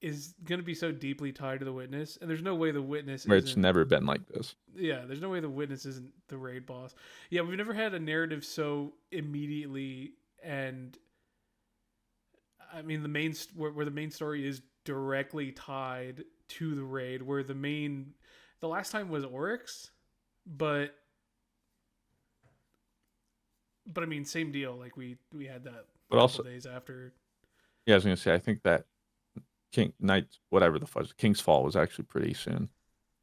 is going to be so deeply tied to the witness, and there's no way the witness Where isn't. it's never been like this. Yeah, there's no way the witness isn't the raid boss. Yeah, we've never had a narrative so immediately, and I mean where the main story is directly tied to the raid. Where the last time was Oryx, but I mean same deal. Like we had that But a also, couple days after. yeah, I was gonna say, I think that King Night, whatever the fudge, King's Fall was actually pretty soon.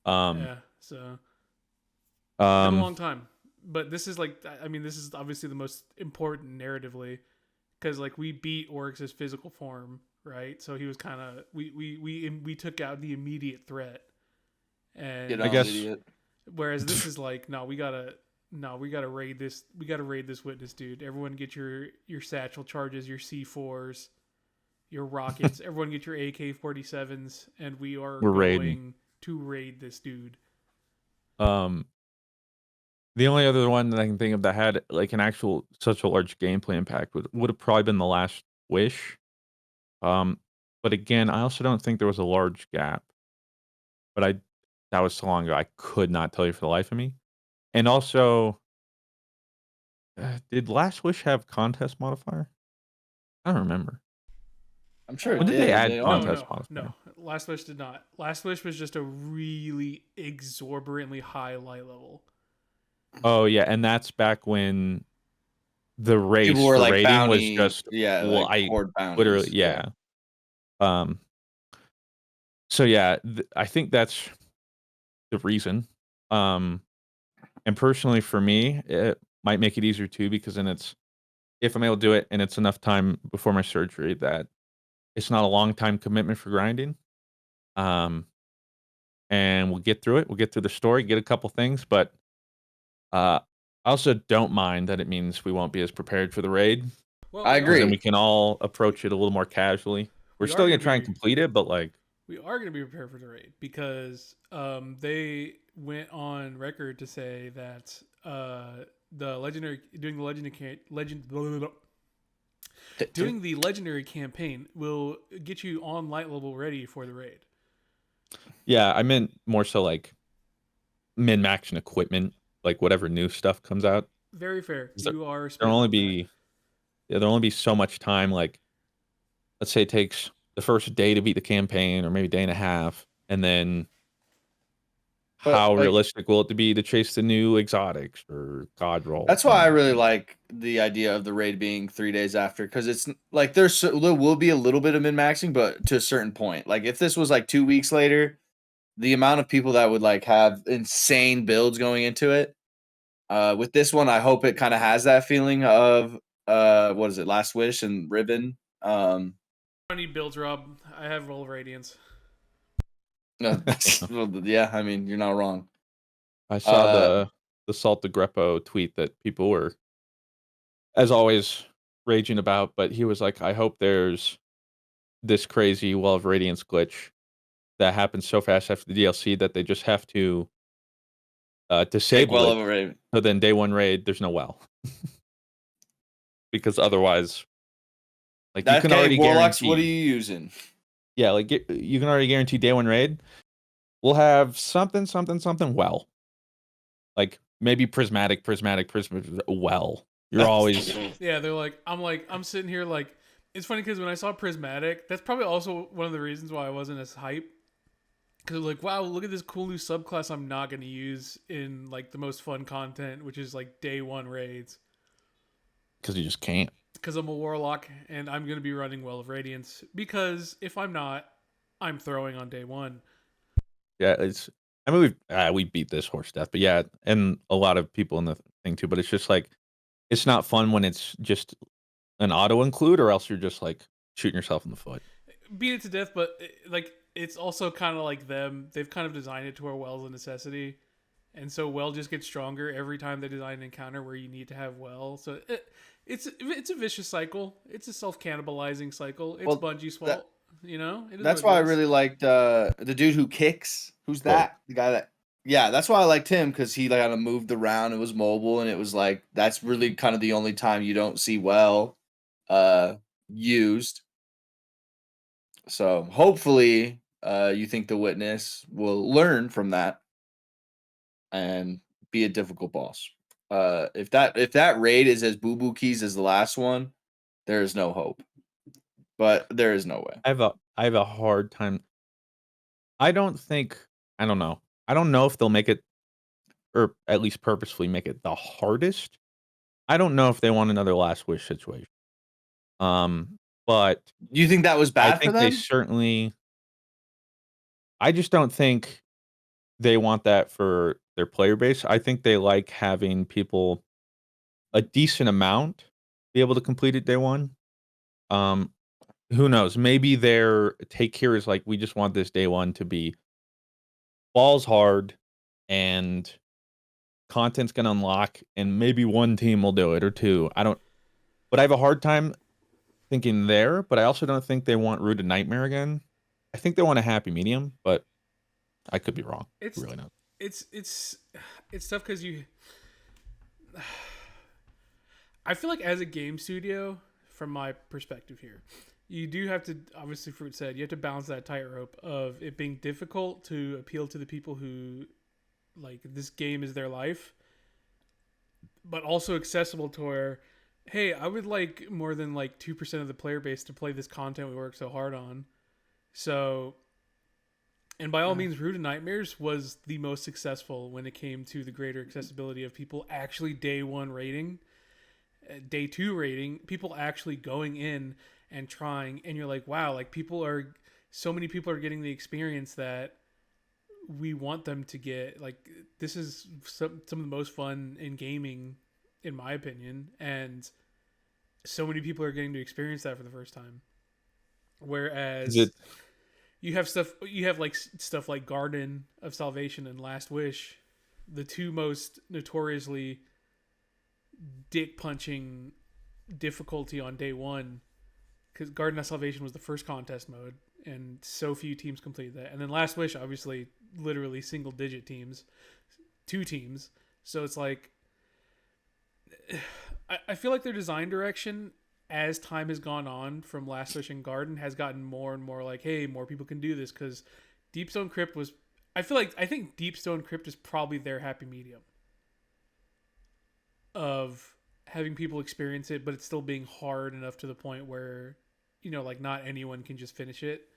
Yeah, so it's been a Um, long time. But this is like, I mean, this is obviously the most important narratively, because like we beat Oryx's physical form, right? So he was kind of we took out the immediate threat, and Get I on, guess- idiot. whereas this is like, no, we gotta raid this. We gotta raid this witness, dude. Everyone get your satchel charges, your C4s, your rockets. Everyone get your AK-47s, and We're going raiding. to raid this dude. The only other one that I can think of that had like an actual such a large gameplay impact would have probably been The Last Wish. But again, I also don't think there was a large gap. But that was so long ago, I could not tell you for the life of me. And also, did Last Wish have contest modifier? I don't remember. I'm sure When it did they did. add Later contest on. modifier? No. Last Wish did not. Last Wish was just a really exorbitantly high light level. Oh yeah, and that's back when the race People were for like rating was bounty, just yeah, like I horde literally bounties. yeah. Um. So yeah, I think that's the reason. Um. And personally, for me, it might make it easier too because then it's if I'm able to do it and it's enough time before my surgery that it's not a long time commitment for grinding. Um. And we'll get through it. We'll get through the story, get a couple things, but I also don't mind that it means we won't be as prepared for the raid Well, I because then we agree. can all approach it a little more casually. We're we are still gonna gonna try and be complete it, but like, we are gonna be prepared for the raid because they went on record to say that the legendary doing the legend blah, blah, blah, doing the legendary campaign will get you on light level ready for the raid. yeah, I meant more so like min maxing equipment, like whatever new stuff comes out. Very fair. 'Cause You are There'll spitting only on that. be there'll only be so much time. Like, let's say it takes the first day to beat the campaign, or maybe day and a half, and then But how like realistic will it be to chase the new exotics or god rolls? that's why I really like the idea of the raid being 3 days after, because it's like there will be a little bit of min maxing, but to a certain point. Like if this was like 2 weeks later, the amount of people that would like have insane builds going into it. With this one, I hope it kind of has that feeling of what is it, Last Wish and Ribbon. I need builds, Rob. I have roll of radiance. No, well, yeah, I mean you're not wrong. I saw Uh, the Salt de Grepo tweet that people were, as always, raging about, but he was like, "I hope there's this crazy Well of Radiance glitch that happens so fast after the DLC that they just have to take disable well it. over raid. So then day one raid, there's no well because otherwise, like you That can okay, already Warlocks. What are guarantee, you using? yeah, like you can already guarantee day one raid. We'll have something, something, something. Well, like maybe prismatic, well. You're always Yeah, they're I'm sitting here like it's funny because when I saw Prismatic, that's probably also one of the reasons why I wasn't as hype. Because like, wow, look at this cool new subclass I'm not going to use in like the most fun content, which is like day one raids. because you just can't. Because I'm a warlock and I'm going to be running Well of Radiance. Because if I'm not, I'm throwing on day one. Yeah, it's. I mean, we beat this horse to death, but yeah, and a lot of people in the thing too. But it's just like it's not fun when it's just an auto include, or else you're just like shooting yourself in the foot. Beat it to death, but like it's also kind of like them. They've kind of designed it to where Well's a necessity. And so Well just gets stronger every time they design an encounter where you need to have Well. So it's a vicious cycle. It's a self cannibalizing cycle. It's Well, Bungie's that, fault. You know, it is that's what why I it is. really liked the dude who kicks. Who's Whoa. that? The guy that. Yeah, that's why I liked him, because he like kind of moved around. It was mobile, and it was like that's really kind of the only time you don't see well used. So hopefully, you think the witness will learn from that and be a difficult boss. If that raid is as boo boo keys as the last one, there is no hope. But there is no way. I have a hard time. I don't think. I don't know. I don't know if they'll make it, or at least purposefully make it the hardest. I don't know if they want another Last Wish situation. But Do you think that was I bad for think they them? certainly. I just don't think they want that for their player base. I think they like having people a decent amount be able to complete it day one. Um, who knows? Maybe their take here is like we just want this day one to be balls hard and content's gonna unlock and maybe one team will do it or two. I don't but I have a hard time thinking there, but I also don't think they want Rooted Nightmare again. I think they want a happy medium, but I could be wrong. It's Really not. it's it's tough because you. I feel like as a game studio, from my perspective here, you do have to obviously, Fruit said, you have to balance that tightrope of it being difficult to appeal to the people who like this game is their life, but also accessible to where, hey, I would like more than like 2% of the player base to play this content we work so hard on. So, and by all means, Rooted Nightmares was the most successful when it came to the greater accessibility of people actually day one rating. day 2 rating, people actually going in and trying, and you're like, wow, like so many people are getting the experience that we want them to get. Like, this is some of the most fun in gaming, in my opinion, and so many people are getting to experience that for the first time. Is Whereas it you have like stuff like Garden of Salvation and Last Wish, the two most notoriously dick punching difficulty on day 1, because Garden of Salvation was the first contest mode, and so few teams completed that. And then Last Wish, obviously, literally single digit teams, 2 teams. So it's like, I feel like their design direction, as time has gone on from Last Wish and Garden, has gotten more and more like, hey, more people can do this, because Deepstone Crypt was. I think Deepstone Crypt is probably their happy medium of having people experience it, but it's still being hard enough to the point where, like, not anyone can just finish it.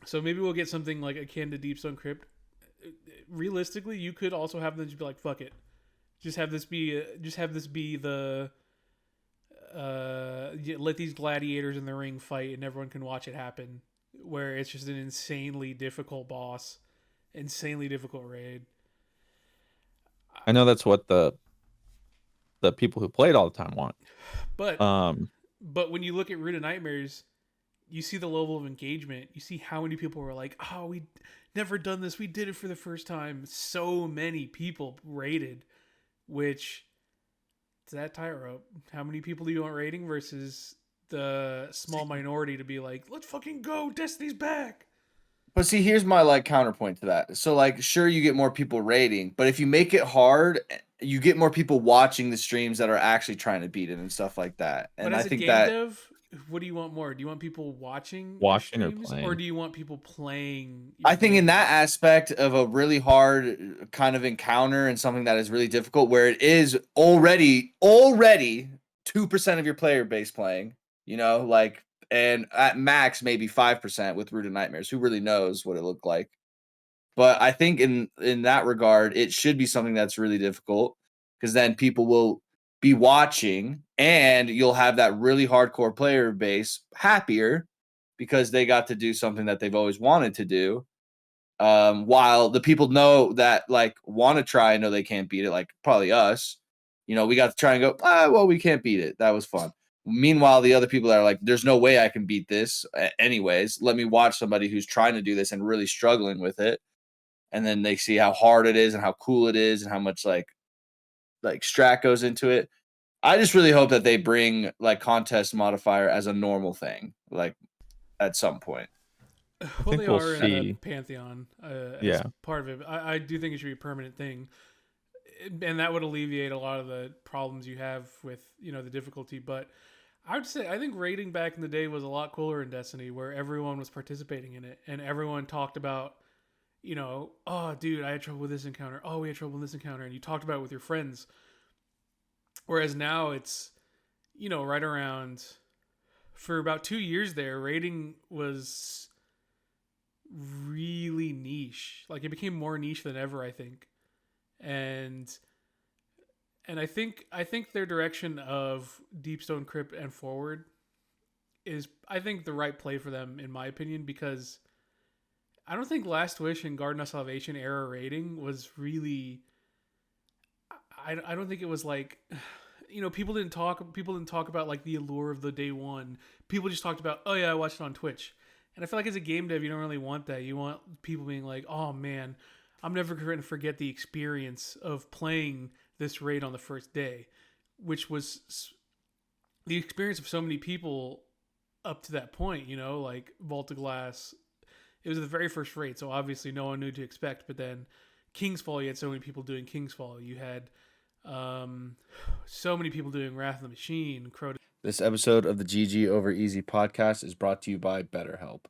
So maybe we'll get something like akin to Deepstone Crypt. Realistically, you could also have them just be like, fuck it, just have this be the let these gladiators in the ring fight and everyone can watch it happen, where it's just an insanely difficult boss, insanely difficult raid. I know that's what the people who play it all the time want. But when you look at Root of Nightmares, you see the level of engagement. You see how many people were like, oh, we never done this, we did it for the first time. So many people rated, which it's that tightrope. How many people do you want rating versus the small minority to be like, let's fucking go, Destiny's back? But see, here's my like counterpoint to that. So like, sure, you get more people rating, but if you make it hard, you get more people watching the streams that are actually trying to beat it and stuff like that. And But I as a think game that dev, what do you want more? Do you want people watching Watching your or streams, playing? or do you want people playing? Your I think in games? that aspect of a really hard kind of encounter and something that is really difficult, where it is already 2% of your player base playing, like, and at max maybe 5% with Root of Nightmares. Who really knows what it looked like? But I think in that regard, it should be something that's really difficult, because then people will be watching and you'll have that really hardcore player base happier because they got to do something that they've always wanted to do. While the people know that like want to try and know they can't beat it, like probably us, we got to try and go, well, we can't beat it. That was fun. Meanwhile, the other people that are like, there's no way I can beat this anyways. Let me watch somebody who's trying to do this and really struggling with it. And then they see how hard it is and how cool it is and how much like strat goes into it. I just really hope that they bring like contest modifier as a normal thing, like at some point. Well, think they we'll are in the see. pantheon as Yeah. part of it. I do think it should be a permanent thing, and that would alleviate a lot of the problems you have with the difficulty. But I would say I think raiding back in the day was a lot cooler in Destiny, where everyone was participating in it and everyone talked about, oh, dude, I had trouble with this encounter. Oh, we had trouble with this encounter, and you talked about it with your friends. Whereas now it's, right around for about 2 years there, raiding was really niche. Like, it became more niche than ever, I think. And I think their direction of Deepstone Crypt and forward is, I think, the right play for them, in my opinion, because I don't think Last Wish and Garden of Salvation era rating was really. I don't think it was like, people didn't talk about like the allure of the day 1. People just talked about, oh yeah, I watched it on Twitch. And I feel like as a game dev, you don't really want that. You want people being like, oh man, I'm never going to forget the experience of playing this raid on the first day, which was the experience of so many people up to that point, like Vault of Glass. It was the very first raid, so obviously no one knew what to expect. But then Kingsfall, you had so many people doing Kingsfall. You had so many people doing Wrath of the Machine, This episode of the GG Over Easy podcast is brought to you by BetterHelp.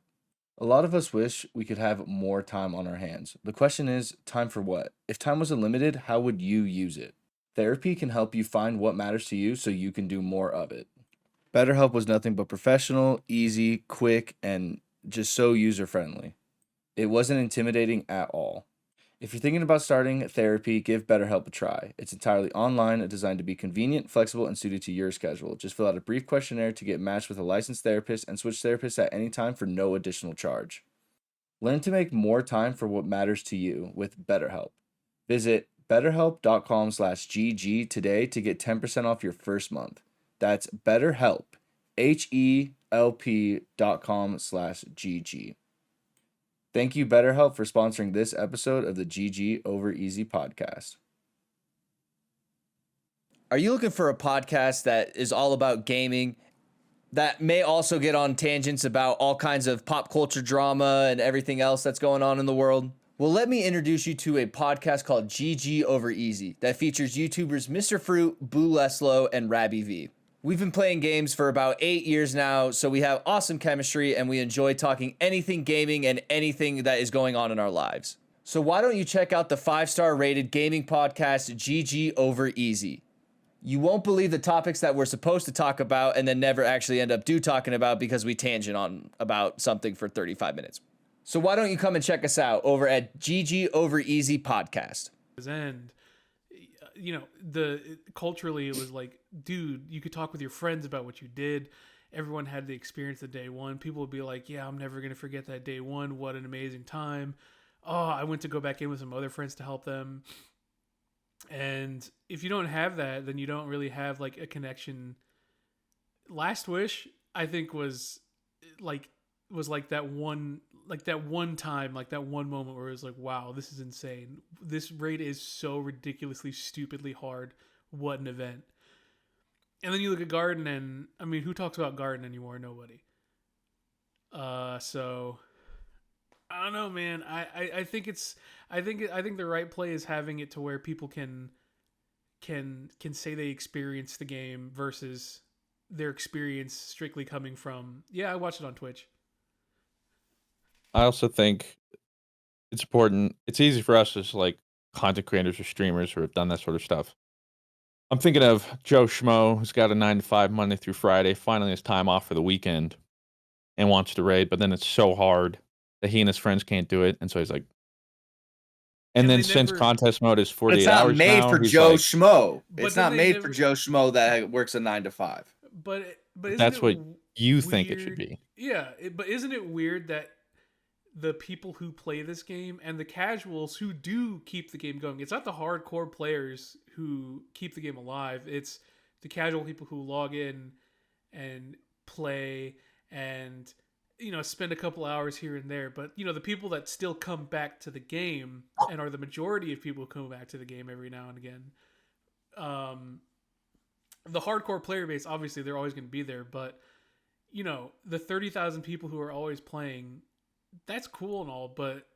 A lot of us wish we could have more time on our hands. The question is, time for what? If time was unlimited, how would you use it? Therapy can help you find what matters to you so you can do more of it. BetterHelp was nothing but professional, easy, quick, and just so user-friendly. It wasn't intimidating at all. If you're thinking about starting therapy, give BetterHelp a try. It's entirely online, designed to be convenient, flexible, and suited to your schedule. Just fill out a brief questionnaire to get matched with a licensed therapist and switch therapists at any time for no additional charge. Learn to make more time for what matters to you with BetterHelp. Visit betterhelp.com/GG today to get 10% off your first month. That's BetterHelp, HELP.com/GG. Thank you, BetterHelp, for sponsoring this episode of the GG Over Easy podcast. Are you looking for a podcast that is all about gaming, that may also get on tangents about all kinds of pop culture drama and everything else that's going on in the world? Well, let me introduce you to a podcast called GG Over Easy that features YouTubers Mr. Fruit, Boo Leslow, and Rabby V. We've been playing games for about 8 years now, so we have awesome chemistry and we enjoy talking anything gaming and anything that is going on in our lives. So why don't you check out the 5-star rated gaming podcast GG Over Easy? You won't believe the topics that we're supposed to talk about and then never actually end up talking about because we tangent on about something for 35 minutes. So why don't you come and check us out over at GG Over Easy Podcast? And culturally it was like, dude, you could talk with your friends about what you did. Everyone had the experience of day one. People would be like, yeah, I'm never going to forget that day one. What an amazing time. Oh, I went to go back in with some other friends to help them. And if you don't have that, then you don't really have like a connection. Last Wish, I think was like that one time, like that one moment where it was like, wow, this is insane. This raid is so ridiculously, stupidly hard. What an event. And then you look at Garden, and I mean, who talks about Garden anymore? Nobody. So I don't know, man. I think the right play is having it to where people can say they experienced the game versus their experience strictly coming from, yeah, I watched it on Twitch. I also think it's important. It's easy for us as like content creators or streamers who have done that sort of stuff. I'm thinking of Joe Schmo, who's got a 9 to 5 Monday through Friday, finally has time off for the weekend and wants to raid, but then it's so hard that he and his friends can't do it. And so he's like, and then since contest mode is 48 It's not hours made now, for he's Joe like, Schmo. But It's then not they made never- for Joe Schmo that works a 9 to 5. But isn't that's it what you weird? think it should be. Yeah, but isn't it weird that the people who play this game and the casuals who do keep the game going, it's not the hardcore players who keep the game alive, it's the casual people who log in and play and spend a couple hours here and there, but the people that still come back to the game and are the majority of people who come back to the game every now and again, the hardcore player base, obviously they're always going to be there, but the 30,000 people who are always playing, that's cool and all, but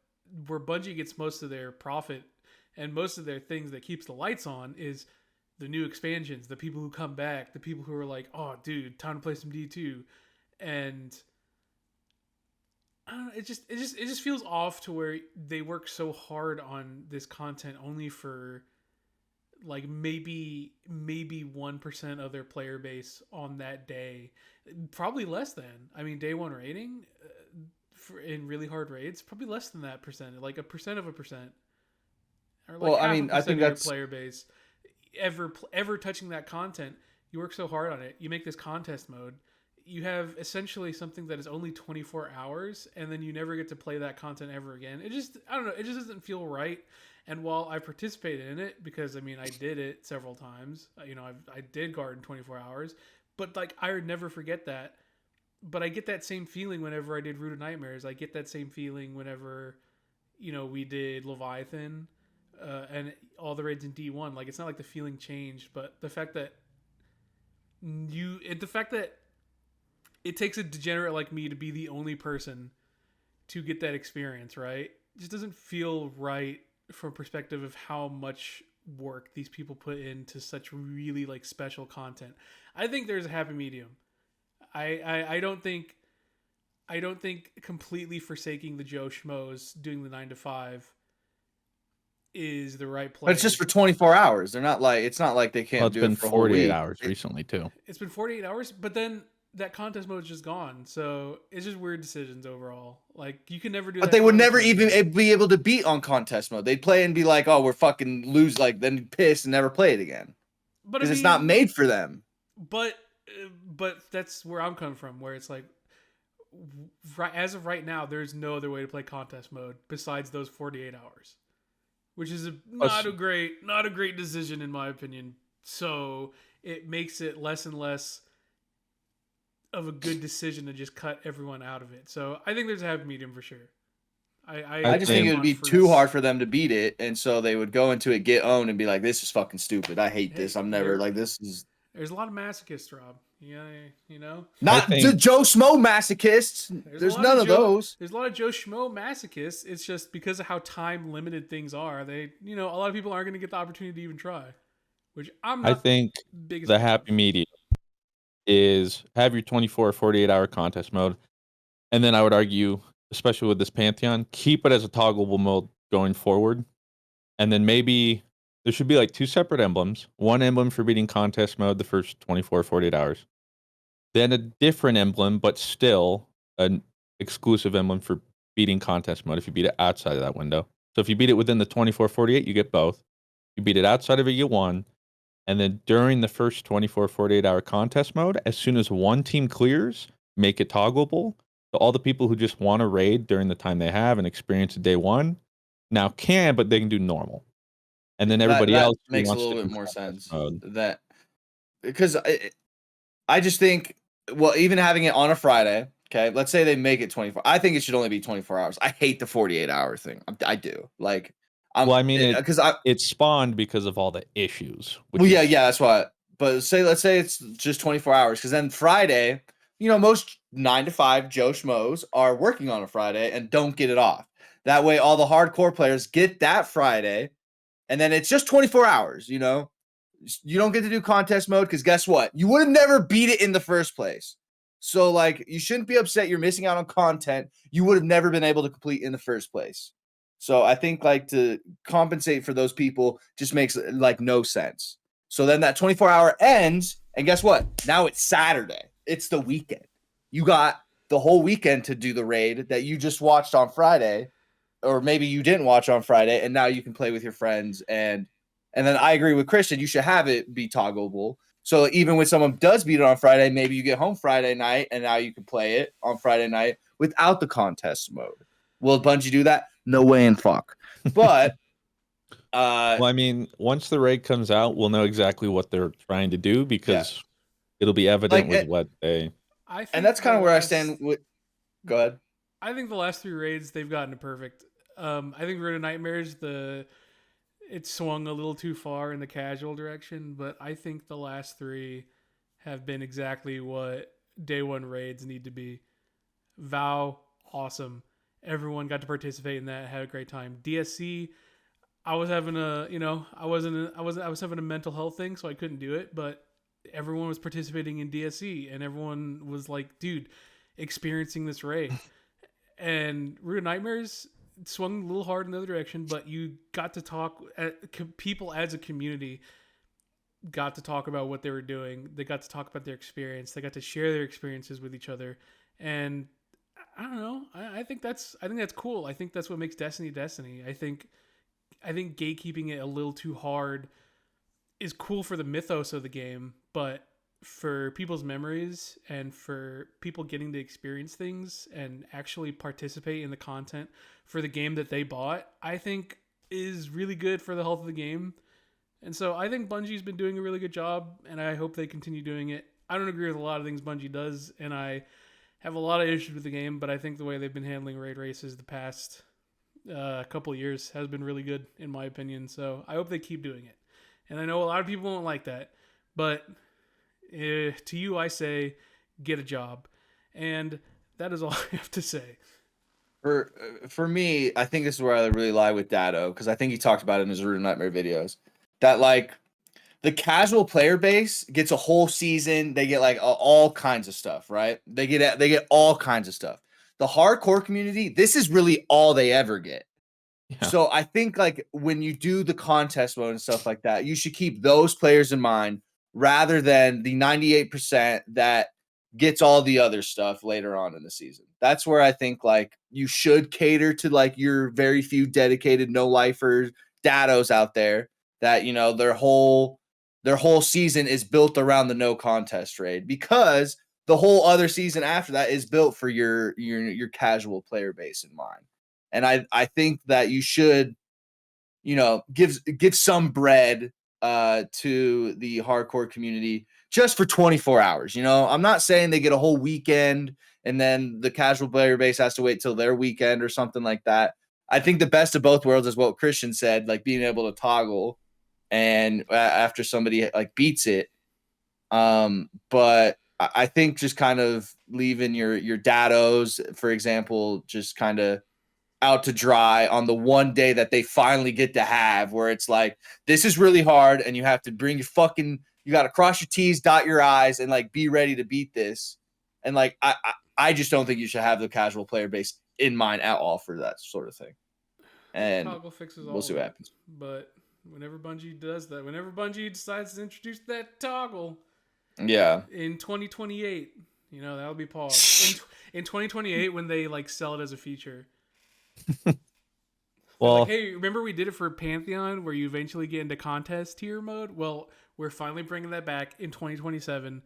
where Bungie gets most of their profit and most of their things that keeps the lights on is the new expansions, the people who come back, the people who are like, oh dude, time to play some D2. And I don't know, it just feels off to where they work so hard on this content only for like maybe 1% of their player base on that day, probably less than. I mean, day one rating in really hard raids, probably less than that percent, like a percent of a percent, or like I think that's your player base ever touching that content. You work so hard on it, you make this contest mode, you have essentially something that is only 24 hours, and then you never get to play that content ever again. I don't know, it just doesn't feel right. And while I participated in it, because I mean I did it several times, I did Garden 24 hours, but like I would never forget that. But I get that same feeling whenever I did Root of Nightmares. I get that same feeling whenever, we did Leviathan and all the raids in D1. Like, it's not like the feeling changed, but the fact that it takes a degenerate like me to be the only person to get that experience, right? It just doesn't feel right from perspective of how much work these people put into such really like special content. I think there's a happy medium. I don't think completely forsaking the Joe Schmoes doing the 9 to 5 is the right play. But it's just for 24 hours. It's not like they can't do it for 48 a whole hours recently too. It's been 48 hours, but then that contest mode is just gone. So it's just weird decisions overall. Like you can never do. But that they would contest never mode even again. be able to beat on contest mode. They'd play and be like, "Oh, we're fucking lose," like then piss and never play it again But I because it's not mean, made for them. but that's where I'm coming from. Where it's like, right as of right now, there's no other way to play contest mode besides those 48 hours, which is not a great decision in my opinion. So it makes it less and less of a good decision to just cut everyone out of it. So I think there's a happy medium for sure. I just think am it would on be for too this. hard for them to beat it, and so they would go into it, get owned, and be like, "This is fucking stupid. I hate this. Hey, I'm never like this is there's a lot of masochists, Rob. Yeah, you know. not think- the Joe Smo masochists. There's a lot none of those. There's a lot of Joe Schmo masochists. It's just because of how time limited things are. They, a lot of people aren't going to get the opportunity to even try. Which I'm not. I think biggest the fan of. happy medium is have your 24 or 48 hour contest mode. And then I would argue, especially with this Pantheon, keep it as a toggleable mode going forward. And then maybe there should be like 2 separate emblems. One emblem for beating contest mode the first 24 or 48 hours. Then a different emblem, but still an exclusive emblem for beating contest mode if you beat it outside of that window. So if you beat it within the 24, 48, you get both. You beat it outside of it, you won. And then during the first 24, 48 hour contest mode, as soon as one team clears, make it toggleable. So all the people who just want to raid during the time they have and experience day one now can, but they can do normal. And then everybody That else who makes a wants to little do bit more contest sense. mode. That because I just think, well, even having it on a Friday, okay, let's say they make it 24. I think it should only be 24 hours. I hate the 48-hour thing. I do. Like, Well, I mean, because it spawned because of all the issues. well, yeah, that's why. But let's say it's just 24 hours, because then Friday, most 9 to 5 Joe Schmoes are working on a Friday and don't get it off. That way, all the hardcore players get that Friday, and then it's just 24 hours. You don't get to do contest mode because guess what? You would have never beat it in the first place. So, like, you shouldn't be upset you're missing out on content you would have never been able to complete in the first place. So I think, like, to compensate for those people just makes, like, no sense. So then that 24-hour ends, and guess what? Now it's Saturday. It's the weekend. You got the whole weekend to do the raid that you just watched on Friday, or maybe you didn't watch on Friday, and now you can play with your friends. And then I agree with Christian. You should have it be toggleable. So even when someone does beat it on Friday, maybe you get home Friday night, and now you can play it on Friday night without the contest mode. Will Bungie do that? No way in fuck. But well, I mean, once the raid comes out, we'll know exactly what they're trying to do because it'll be evident with what they. I think and that's kind of where I stand with. Go ahead. I think the last 3 raids they've gotten it perfect. I think Road of Nightmares it swung a little too far in the casual direction, but I think the last 3 have been exactly what day 1 raids need to be. Vow, awesome. Everyone got to participate in that, had a great time. DSC, I was having I was having a mental health thing, so I couldn't do it, but everyone was participating in DSC and everyone was like, dude, experiencing this raid. And Root of Nightmares swung a little hard in the other direction, but you got to talk, people as a community got to talk about what they were doing. They got to talk about their experience. They got to share their experiences with each other. And I don't know. I think that's cool. I think that's what makes Destiny Destiny. I think gatekeeping it a little too hard is cool for the mythos of the game, but for people's memories and for people getting to experience things and actually participate in the content for the game that they bought, I think is really good for the health of the game. And so I think Bungie's been doing a really good job, and I hope they continue doing it. I don't agree with a lot of things Bungie does, and I have a lot of issues with the game, but I think the way they've been handling raid races the past couple of years has been really good, in my opinion. So I hope they keep doing it. And I know a lot of people won't like that, but to you, I say, get a job. And that is all I have to say. For me, I think this is where I really lie with Dado, because I think he talked about it in his Root of Nightmare videos. That, like, the casual player base gets a whole season. They get, like, all kinds of stuff, right? They get all kinds of stuff. The hardcore community, this is really all they ever get. Yeah. So I think, like, when you do the contest mode and stuff like that, you should keep those players in mind rather than the 98% that gets all the other stuff later on in the season. That's where I think like you should cater to like your very few dedicated no lifers, dados out there that you know their whole season is built around the no contest raid, because the whole other season after that is built for your casual player base in mind. And I think that you should, you know, give some bread to the hardcore community just for 24 hours. You know, I'm not saying they get a whole weekend and then the casual player base has to wait till their weekend or something like that. I think the best of both worlds is what Christian said, like being able to toggle and after somebody like beats it. But I think just kind of leaving your dados, for example, just kind of out to dry on the one day that they finally get to have, where it's like, this is really hard and you have to bring your fucking, you got to cross your T's, dot your I's, and like be ready to beat this. And like, I just don't think you should have the casual player base in mind at all for that sort of thing. And Toggle fixes all we'll see of what it. happens. But whenever Bungie does that, whenever Bungie decides to introduce that toggle Yeah. in 2028, you know, that'll be paused. In 2028, when they like sell it as a feature. Well, Like, hey, remember we did it for Pantheon where you eventually get into contest tier mode? Well, we're finally bringing that back in 2027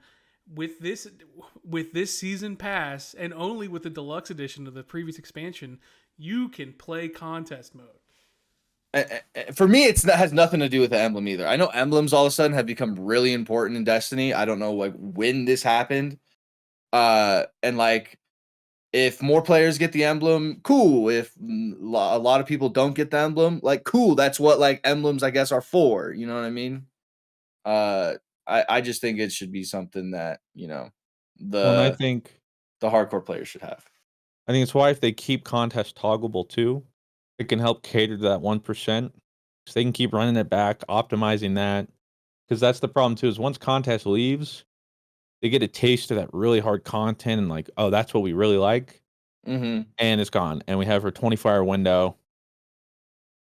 with this season pass, and only with the deluxe edition of the previous expansion, you can play contest mode. For me, that has nothing to do with the emblem either. I know emblems all of a sudden have become really important in Destiny. I don't know like when this happened. And like, if more players get the emblem, cool. If a lot of people don't get the emblem, like, cool. That's what like emblems, I guess, are for. You know what I mean? I just think it should be something that, you know, and I the think hardcore players should have. it's why if they keep contest toggleable too, it can help cater to that 1%. So they can keep running it back, optimizing that. Because that's the problem too, is once contest leaves, they get a taste of that really hard content and like, oh, that's what we really like. Mm-hmm. And it's gone. And we have our 24-hour window.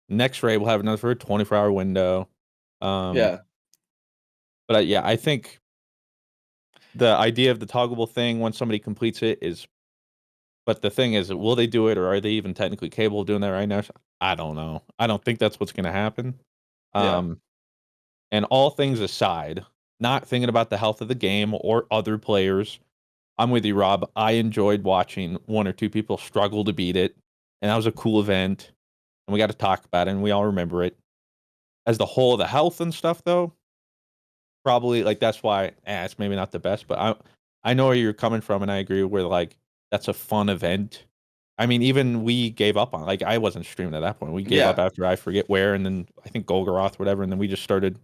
Next raid, we'll have another 24-hour window. Yeah. But yeah, I think the idea of the toggleable thing once somebody completes it is, but the thing is, will they do it, or are they even technically capable of doing that right now? I don't know. I don't think that's what's going to happen. Yeah. And all things aside, not thinking about the health of the game or other players, I'm with you, Rob. I enjoyed watching one or two people struggle to beat it, and that was a cool event, and we got to talk about it, and we all remember it. As the whole of the health and stuff, though, probably like that's why it's maybe not the best, but I know where you're coming from, and I agree. Where like that's a fun event. I mean, even we gave up on, like, I wasn't streaming at that point. We gave up Yeah. after I forget where, and then I think Golgoroth, whatever, and then we just started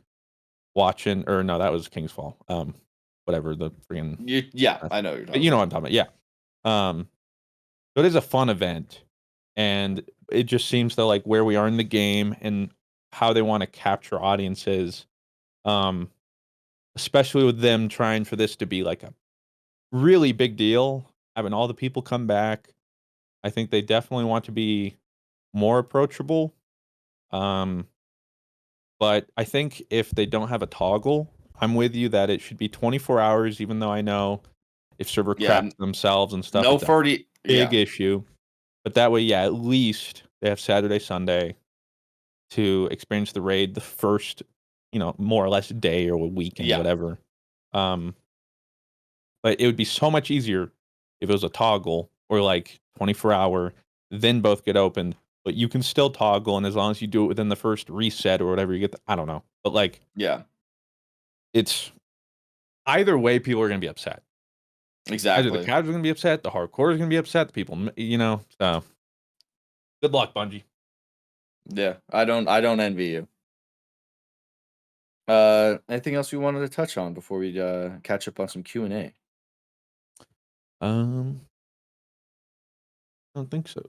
watching. Or no, that was King's Fall. Whatever the freaking. Yeah. I know what you're But talking you know about. what I'm talking about. Yeah. So it is a fun event, and it just seems to like where we are in the game and how they want to capture audiences. Um, Especially with them trying for this to be like a really big deal, having all the people come back. I think they definitely want to be more approachable. Um, but I think if they don't have a toggle, I'm with you that it should be 24 hours, even though I know if server Yeah. craps themselves and stuff, No it's a 40. big Yeah. issue. But that way, yeah, at least they have Saturday, Sunday to experience the raid the first, more or less day or a weekend, Yeah. whatever. But it would be so much easier if it was a toggle or like 24-hour, then both get opened. But you can still toggle, and as long as you do it within the first reset or whatever, you get. I don't know, but like Yeah. it's either way, people are gonna be upset. Either the Exactly. casuals are gonna be upset, the hardcore is gonna be upset, the people, So good luck, Bungie. Yeah. I don't envy you. Anything else we wanted to touch on before we catch up on some Q&A? I don't think so.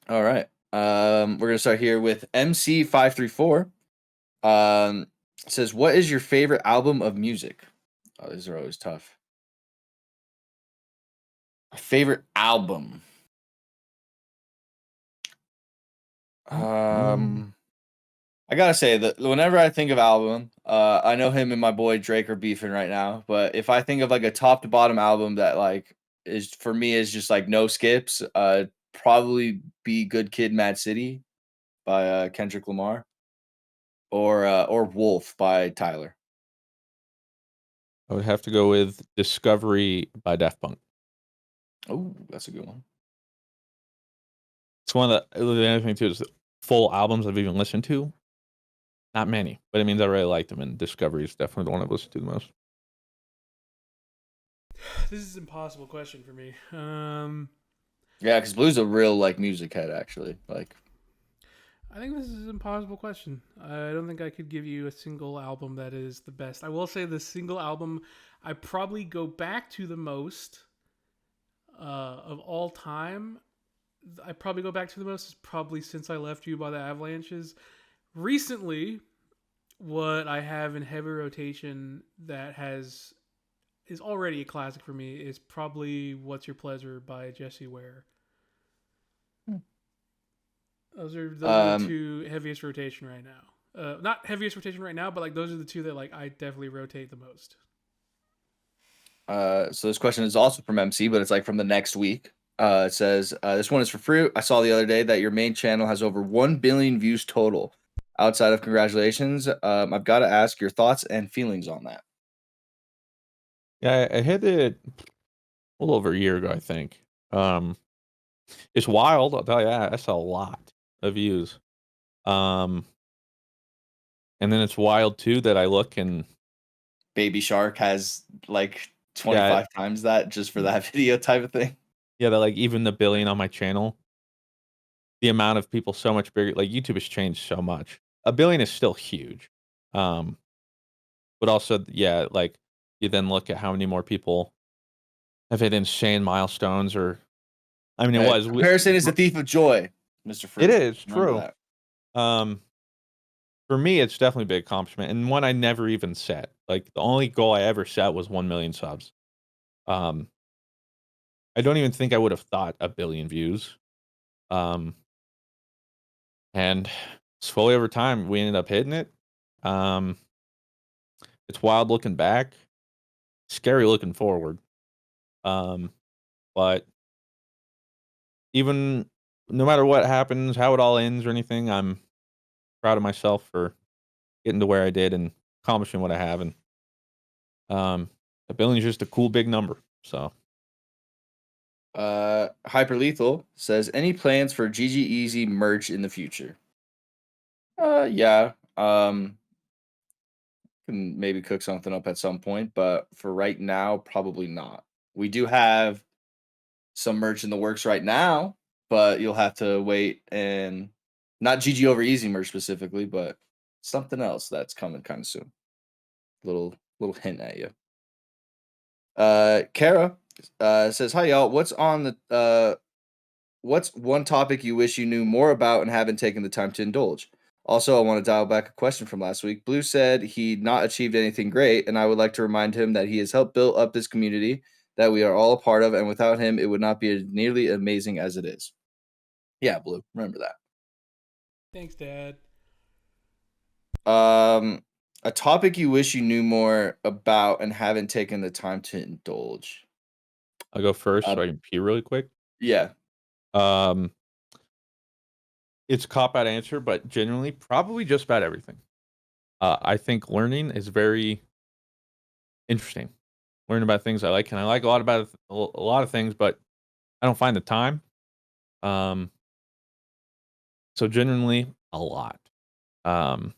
All right. We're gonna start here with MC534. It says, "What is your favorite album of music?" Oh, these are always tough. My favorite album. I gotta say that whenever I think of album, I know him and my boy Drake are beefing right now, but if I think of like a top to bottom album that like is for me is just like no skips, probably be Good Kid, Mad City by Kendrick Lamar or Wolf by Tyler. I would have to go with Discovery by Daft Punk. Oh, that's a good one. It's one of the other thing too is full albums I've even listened to. Not many, but it means I really like them, and Discovery is definitely the one I've listened to the most. This is an impossible question for me. Yeah, because Blue's a real like music head actually. Like, I think this is an impossible question. I don't think I could give you a single album that is the best. I will say the single album I probably go back to the most of all time. I probably go back to the most is probably Since I Left You by the Avalanches. Recently, what I have in heavy rotation that is already a classic for me is probably What's Your Pleasure by Jesse Ware. Those are the two heaviest rotation right now. Not heaviest rotation right now, but like those are the two that like I definitely rotate the most. So this question is also from MC, but it's like from the next week. It says, this one is for free. I saw the other day that your main channel has over 1 billion views total. Outside of congratulations, I've got to ask your thoughts and feelings on that. Yeah, I hit it a little over a year ago, I think. It's wild. I'll tell you that. That's a lot of views. And then it's wild too that I look and Baby Shark has like 25 times that just for that video type of thing. Yeah, that like even the billion on my channel, the amount of people so much bigger. Like YouTube has changed so much. A billion is still huge, but also yeah, like you then look at how many more people have hit insane milestones. Or I mean, it was comparison is the thief of joy, Mr. Fruit. It is Remember true. that. For me, it's definitely a big accomplishment and one I never even set. Like the only goal I ever set was 1 million subs. I don't even think I would have thought a billion views. And slowly over time, we ended up hitting it. It's wild looking back, scary looking forward. But even no matter what happens, how it all ends or anything, I'm proud of myself for getting to where I did and accomplishing what I have. And a billion is just a cool big number. So Hyper Lethal says, any plans for GG Easy merch in the future? Yeah. Can maybe cook something up at some point, but for right now, probably not. We do have some merch in the works right now, but you'll have to wait, and not GG over Easy merch specifically, but something else that's coming kind of soon. Little hint at you. Kara says, hi y'all. What's one topic you wish you knew more about and haven't taken the time to indulge? Also, I want to dial back a question from last week. Blue said he'd not achieved anything great, and I would like to remind him that he has helped build up this community that we are all a part of, and without him, it would not be as nearly amazing as it is. Yeah, Blue, remember that. Thanks, Dad. A topic you wish you knew more about and haven't taken the time to indulge. I'll go first so I can pee really quick. Yeah. It's a cop-out answer, but genuinely, probably just about everything. I think learning is very interesting. Learn about things I like, and I like a lot of things, but I don't find the time. So genuinely, a lot. One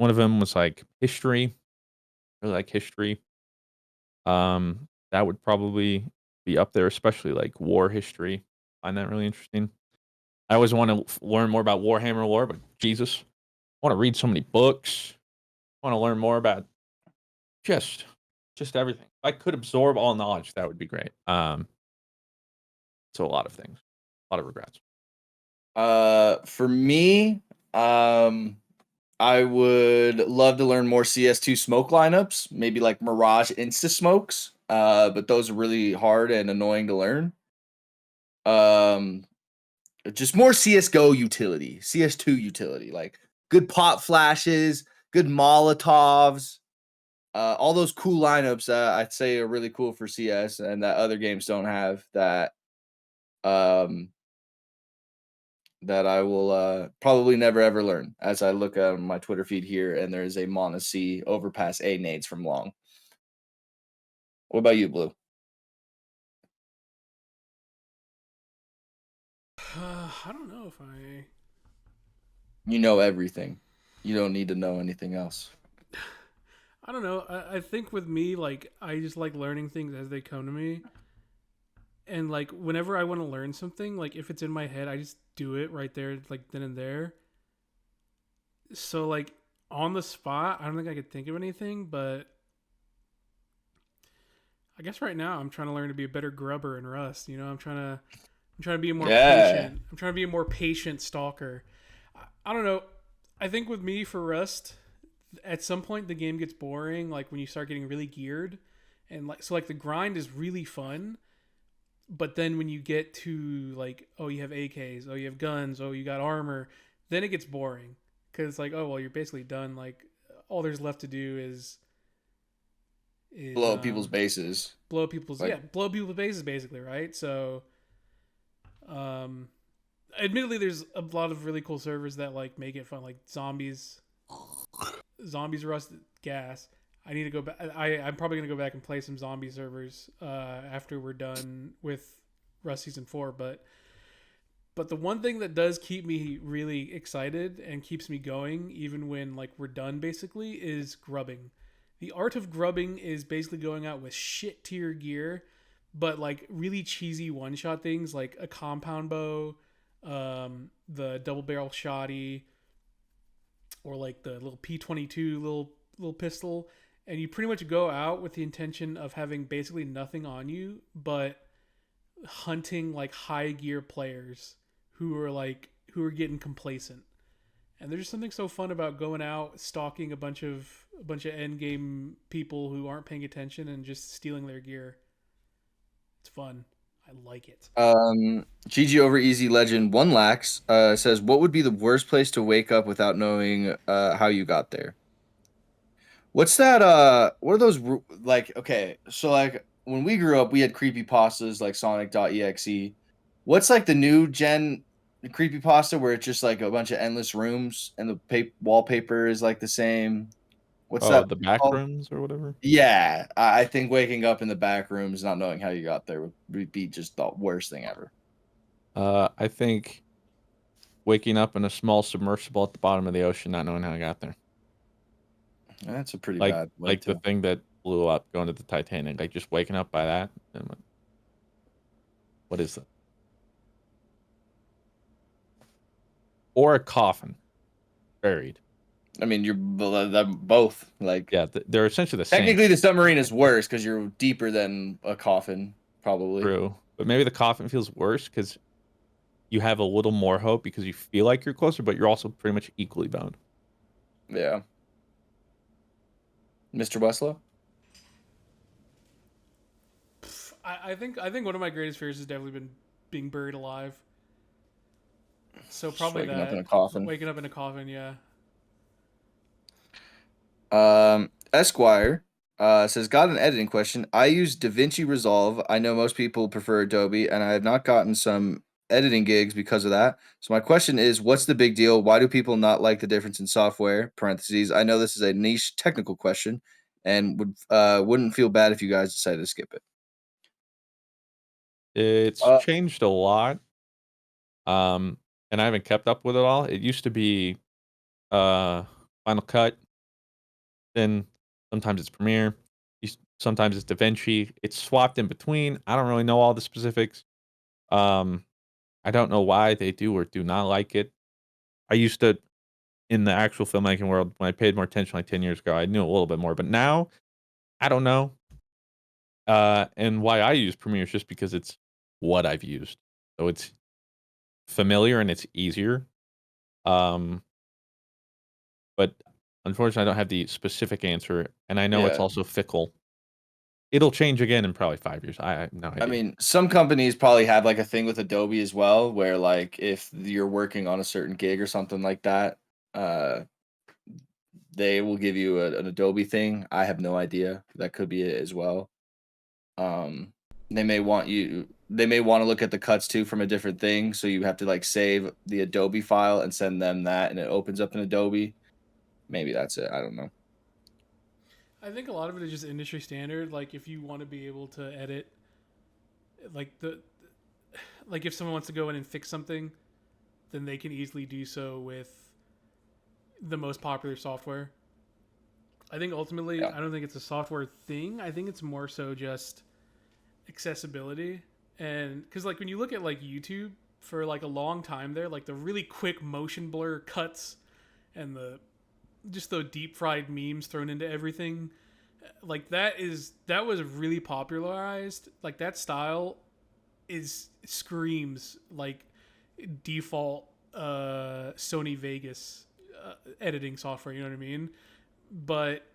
of them was like history. I really like history. That would probably be up there, especially like war history. I find that really interesting. I always want to learn more about Warhammer lore, but Jesus, I want to read so many books. I want to learn more about just everything. If I could absorb all knowledge, that would be great. So a lot of things, a lot of regrets. For me, I would love to learn more CS2 smoke lineups, maybe like Mirage Insta smokes. But those are really hard and annoying to learn. Just more CSGO utility, CS2 utility, like good pop flashes, good Molotovs, all those cool lineups that I'd say are really cool for CS and that other games don't have that um that I will probably never ever learn as I look at my Twitter feed here and there is a Mana C overpass A nades from long. What about you, Blue? I don't know if I. You know everything. You don't need to know anything else. I don't know. I think with me, like, I just like learning things as they come to me. And, like, whenever I want to learn something, like, if it's in my head, I just do it right there, like, then and there. So, like, on the spot, I don't think I could think of anything, but I guess right now I'm trying to learn to be a better grubber in Rust. You know, I'm trying to be a more Yeah. patient. I'm trying to be a more patient stalker. I don't know. I think with me for Rust, at some point the game gets boring. Like when you start getting really geared, and like the grind is really fun. But then when you get to like, oh, you have AKs, oh, you have guns, oh, you got armor, then it gets boring because like, oh, well, you're basically done. Like all there's left to do is Blow up people's bases. blow people's Like, blow people's bases basically, right? So um admittedly there's a lot of really cool servers that like make it fun, like zombies rust gas. I need to go back. I'm probably gonna go back and play some zombie servers after we're done with Rust Season 4. But the one thing that does keep me really excited and keeps me going, even when like we're done, basically, is grubbing. The art of grubbing is basically going out with shit tier gear, but like really cheesy one shot things like a compound bow, the double barrel shotty, or like the little P22 little pistol, and you pretty much go out with the intention of having basically nothing on you, but hunting like high gear players who are getting complacent. And there's something so fun about going out, stalking a bunch of end game people who aren't paying attention and just stealing their gear. It's fun. I like it. GG over Easy Legend 1 lax says, what would be the worst place to wake up without knowing how you got there? What's that? What are those like? Okay, so like when we grew up, we had creepypastas like Sonic.exe. What's like the new gen creepypasta where it's just like a bunch of endless rooms and the wallpaper is like the same? What's Oh, that the back called? rooms or whatever. Yeah, I think waking up in the back rooms, not knowing how you got there, would be just the worst thing ever. I think waking up in a small submersible at the bottom of the ocean, not knowing how I got there. That's a pretty Like bad way like the to. thing that blew up going to the Titanic. Like just waking up by that. And what is that? Or a coffin buried. I mean, you're both like. Yeah, they're essentially the same. Technically, the submarine is worse because you're deeper than a coffin, probably. True, but maybe the coffin feels worse because you have a little more hope because you feel like you're closer, but you're also pretty much equally bound. Yeah. Mr. Westlow? I think one of my greatest fears has definitely been being buried alive. So probably waking that. up in a coffin. Waking up in a coffin, yeah. Esquire says, got an editing question. I use DaVinci Resolve. I know most people prefer Adobe, and I have not gotten some editing gigs because of that. So my question is, what's the big deal? Why do people not like the difference in software? Parentheses. I know this is a niche technical question, and wouldn't feel bad if you guys decided to skip it. It's changed a lot. And I haven't kept up with it all. It used to be Final Cut, then sometimes it's Premiere, sometimes it's DaVinci. It's swapped in between. I don't really know all the specifics. I don't know why they do or do not like it. I used to, in the actual filmmaking world, when I paid more attention like 10 years ago, I knew a little bit more. But now, I don't know. And why I use Premiere is just because it's what I've used. So it's familiar and it's easier. But unfortunately, I don't have the specific answer, and I know it's Yeah. also fickle. It'll change again in probably 5 years. I have no idea. I mean, some companies probably have like a thing with Adobe as well, where like if you're working on a certain gig or something like that, they will give you an Adobe thing. I have no idea. That could be it as well. Um, they may want to look at the cuts too from a different thing, so you have to like save the Adobe file and send them that, and it opens up in Adobe. Maybe that's it. I don't know. I think a lot of it is just industry standard. Like if you want to be able to edit, like like if someone wants to go in and fix something, then they can easily do so with the most popular software. I think ultimately, Yeah. I don't think it's a software thing. I think it's more so just accessibility. And because like when you look at like YouTube for like a long time there, like the really quick motion blur cuts and the just the deep fried memes thrown into everything, like that was really popularized. Like that style is screams like default Sony Vegas editing software. You know what I mean? But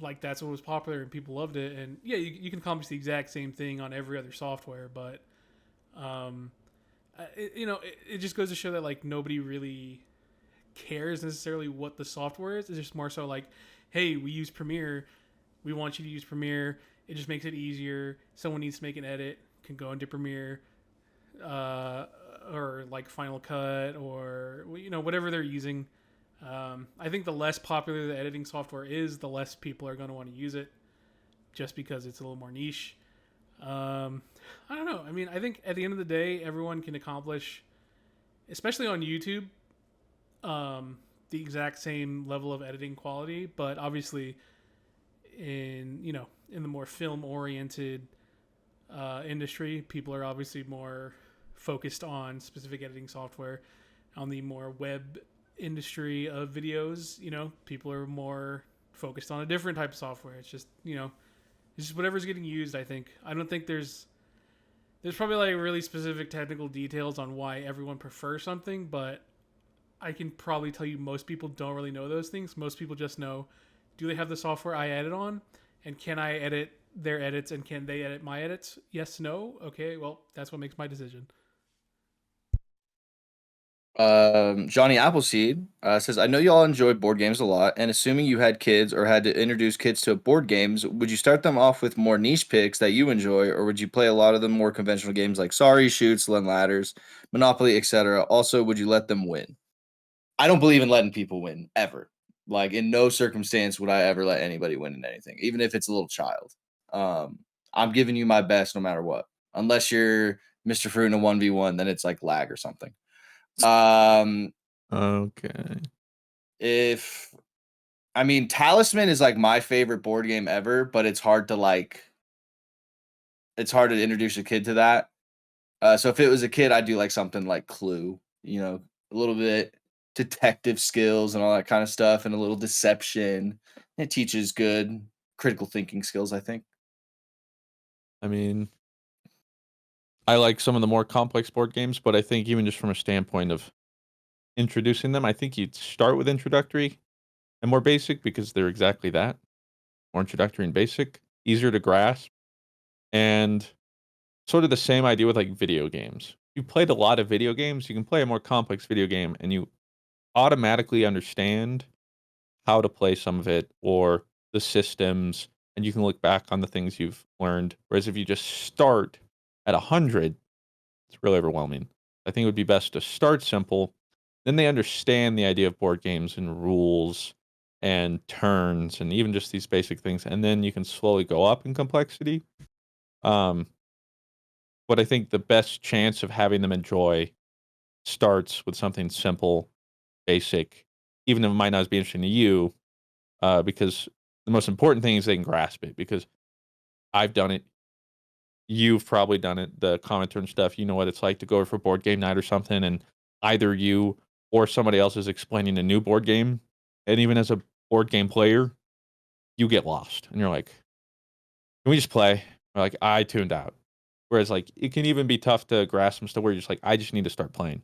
like that's what was popular and people loved it. And yeah, you can accomplish the exact same thing on every other software, but um, it just goes to show that like nobody really cares necessarily what the software is. It's just more so like, hey, we use Premiere. We want you to use Premiere. It just makes it easier. Someone needs to make an edit, can go into Premiere, uh, or like Final Cut, or whatever they're using. I think the less popular the editing software is, the less people are going to want to use it, just because it's a little more niche. I don't know. I mean, I think at the end of the day, everyone can accomplish, especially on YouTube, the exact same level of editing quality. But obviously, in the more film oriented industry, people are obviously more focused on specific editing software. On the more web industry of videos, people are more focused on a different type of software. It's just it's just whatever's getting used. I don't think there's probably like really specific technical details on why everyone prefers something, but I can probably tell you most people don't really know those things. Most people just know, do they have the software I edit on, and can I edit their edits, and can they edit my edits? Yes, no. Okay, well, that's what makes my decision. Johnny Appleseed says, I know y'all enjoy board games a lot, and assuming you had kids or had to introduce kids to board games, would you start them off with more niche picks that you enjoy, or would you play a lot of the more conventional games like Sorry, Shoots, Lend Ladders, Monopoly, etc.? Also, would you let them win? I don't believe in letting people win, ever. Like, in no circumstance would I ever let anybody win in anything, even if it's a little child. Um, I'm giving you my best no matter what. Unless you're Mr. Fruit in a 1v1, then it's like lag or something. Um, Okay. if I mean Talisman is like my favorite board game ever, but it's hard to introduce a kid to that. So if it was a kid, I'd do like something like Clue, a little bit detective skills and all that kind of stuff, and a little deception. It teaches good critical thinking skills, I think. I mean, I like some of the more complex board games, but I think even just from a standpoint of introducing them, I think you'd start with introductory and more basic because they're exactly that. More introductory and basic, easier to grasp, and sort of the same idea with like video games. You played a lot of video games, you can play a more complex video game and you automatically understand how to play some of it or the systems, and you can look back on the things you've learned. Whereas if you just start at 100, it's really overwhelming. I think it would be best to start simple. Then they understand the idea of board games and rules and turns and even just these basic things. And then you can slowly go up in complexity. Um, but I think the best chance of having them enjoy starts with something simple, basic, even if it might not be interesting to you, because the most important thing is they can grasp it. Because I've done it, you've probably done it, the commenter and stuff. You know what it's like to go for board game night or something, and either you or somebody else is explaining a new board game, and even as a board game player, you get lost, and you're like, "Can we just play?" Or like, I tuned out. Whereas like it can even be tough to grasp some stuff where you're just like, I just need to start playing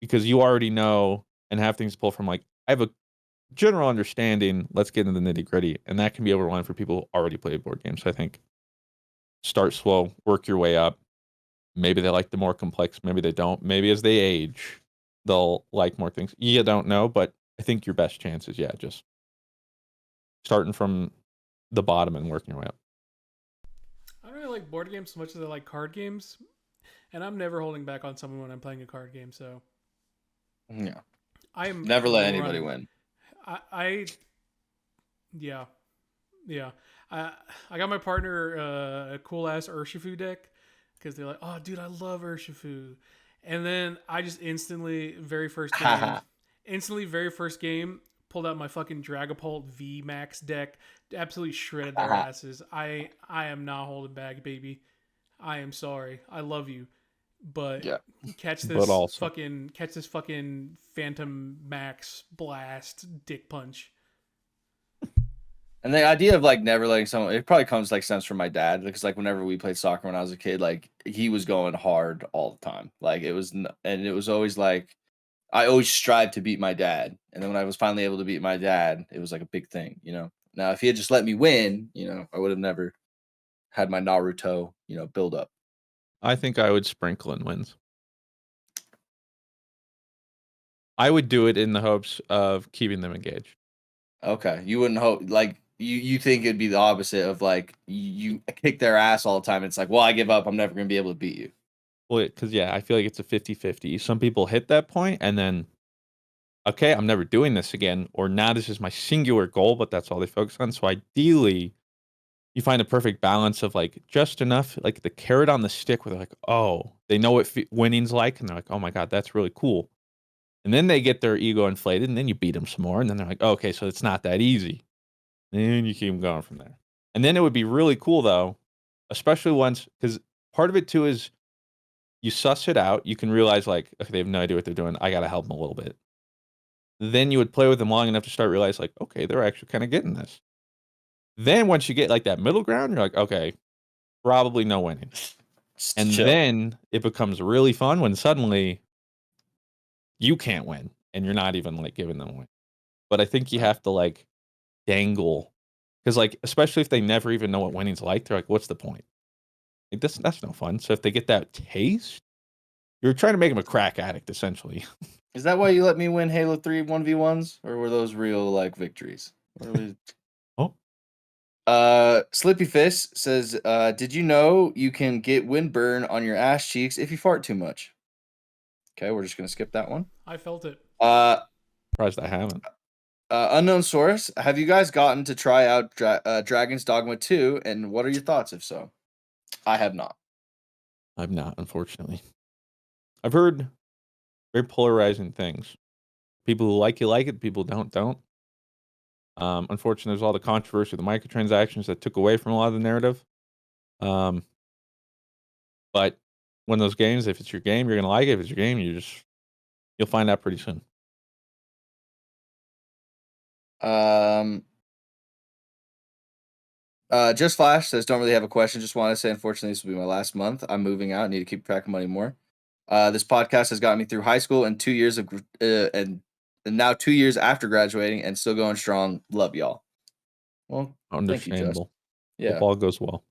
because you already know and have things to pull from. Like I have a general understanding. Let's get into the nitty gritty, and that can be overwhelming for people who already play board games. So I think start slow, work your way up. Maybe they like the more complex. Maybe they don't. Maybe as they age, they'll like more things. You don't know, but I think your best chance is just starting from the bottom and working your way up. I don't really like board games so much as I like card games, and I'm never holding back on someone when I'm playing a card game. So Yeah. I am Never let anybody running. win. I yeah, yeah. I I got my partner a cool ass Urshifu deck because they're like, oh dude, I love Urshifu, and then I just very first game, pulled out my fucking Dragapult V Max deck, absolutely shredded their asses. I am not holding back, baby. I am sorry. I love you, but Yeah. But also, catch this fucking Phantom Max blast dick punch. And the idea of like never letting someone, it probably comes like stems from my dad, because like whenever we played soccer when I was a kid, like he was going hard all the time. Like and it was always like I always strived to beat my dad, and then when I was finally able to beat my dad, it was like a big thing, you know. Now if he had just let me win, you know, I would have never had my Naruto, you know, build up. I think I would sprinkle in wins. I would do it in the hopes of keeping them engaged. Okay, you wouldn't hope like you think it'd be the opposite of like you kick their ass all the time. It's like, well, I give up. I'm never gonna be able to beat you. Well, because yeah, I feel like it's a 50-50. Some people hit that point and then, okay, I'm never doing this again, or now this is my singular goal, but that's all they focus on. So ideally, you find a perfect balance of like just enough, like the carrot on the stick, where they're like, oh, they know what winning's like, and they're like, oh my god, that's really cool. And then they get their ego inflated, and then you beat them some more, and then they're like, okay, so it's not that easy. And you keep going from there. And then it would be really cool though, especially once, because part of it too is you suss it out. You can realize like, okay, they have no idea what they're doing. I gotta help them a little bit. Then you would play with them long enough to start realize like, okay, they're actually kind of getting this. Then once you get like that middle ground, you're like, okay, probably no winning. Just And chill. then it becomes really fun when suddenly you can't win and you're not even like giving them a win. But I think you have to like dangle, because like especially if they never even know what winning's like, they're like, what's the point? Like, that's no fun. So if they get that taste, you're trying to make them a crack addict essentially. Is that why you let me win Halo 3 1v1s? Or were those real like victories? Oh, Slippy Fist says, did you know you can get windburn on your ass cheeks if you fart too much? Okay, we're just gonna skip that one. I felt it. surprised I haven't. Unknown source, have you guys gotten to try out Dragon's Dogma 2, and what are your thoughts if so? I have not. I've not, unfortunately. I've heard very polarizing things. People who like it. People who don't. Unfortunately, there's all the controversy of the microtransactions that took away from a lot of the narrative. But when those games, if it's your game, you're gonna like it. If it's your game, you'll find out pretty soon. Just Flash says, don't really have a question. Just want to say, unfortunately, this will be my last month. I'm moving out. I need to keep track of money more. This podcast has gotten me through high school and 2 years of and now 2 years after graduating and still going strong. Love y'all. Well, thank you, Just. Understandable. Yeah. Hope all goes well.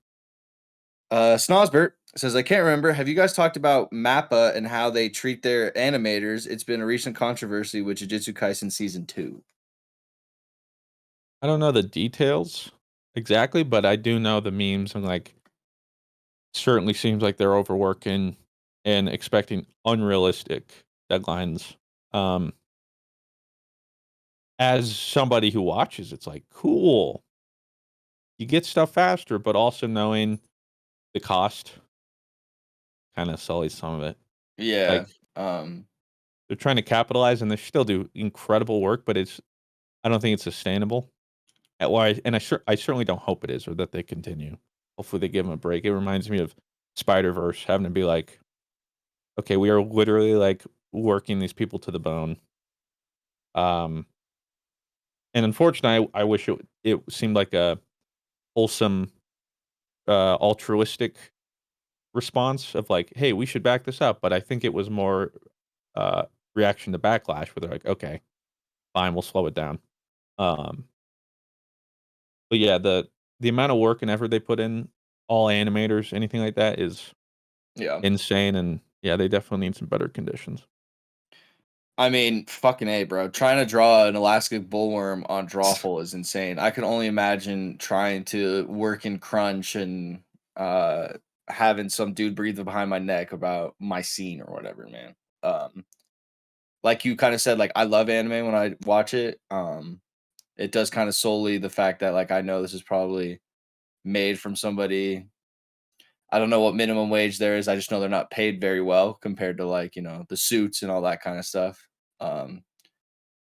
Snosbert says, I can't remember. Have you guys talked about Mappa and how they treat their animators? It's been a recent controversy with Jujutsu Kaisen Season 2. I don't know the details exactly, but I do know the memes, and like certainly seems like they're overworking and expecting unrealistic deadlines. As somebody who watches, it's like cool. You get stuff faster, but also knowing the cost kind of sullies some of it. Yeah. Like they're trying to capitalize, and they still do incredible work, but I don't think it's sustainable. I certainly don't hope it is, or that they continue. Hopefully they give them a break. It reminds me of Spider-Verse having to be like, okay, we are literally like working these people to the bone. And unfortunately, I wish it seemed like a wholesome, altruistic response of like, hey, we should back this up. But I think it was more reaction to backlash, where they're like, okay, fine, we'll slow it down. But yeah, the amount of work and effort they put in, all animators, anything like that, is yeah. insane. And yeah, they definitely need some better conditions. I mean, fucking A, bro. Trying to draw an elastic bullworm on Drawful is insane. I can only imagine trying to work in Crunch and uh having some dude breathe behind my neck about my scene or whatever, man. Like you kind of said, like I love anime when I watch it. It does kind of solely the fact that like I know this is probably made from somebody. I don't know what minimum wage there is. I just know they're not paid very well compared to like, the suits and all that kind of stuff. Um,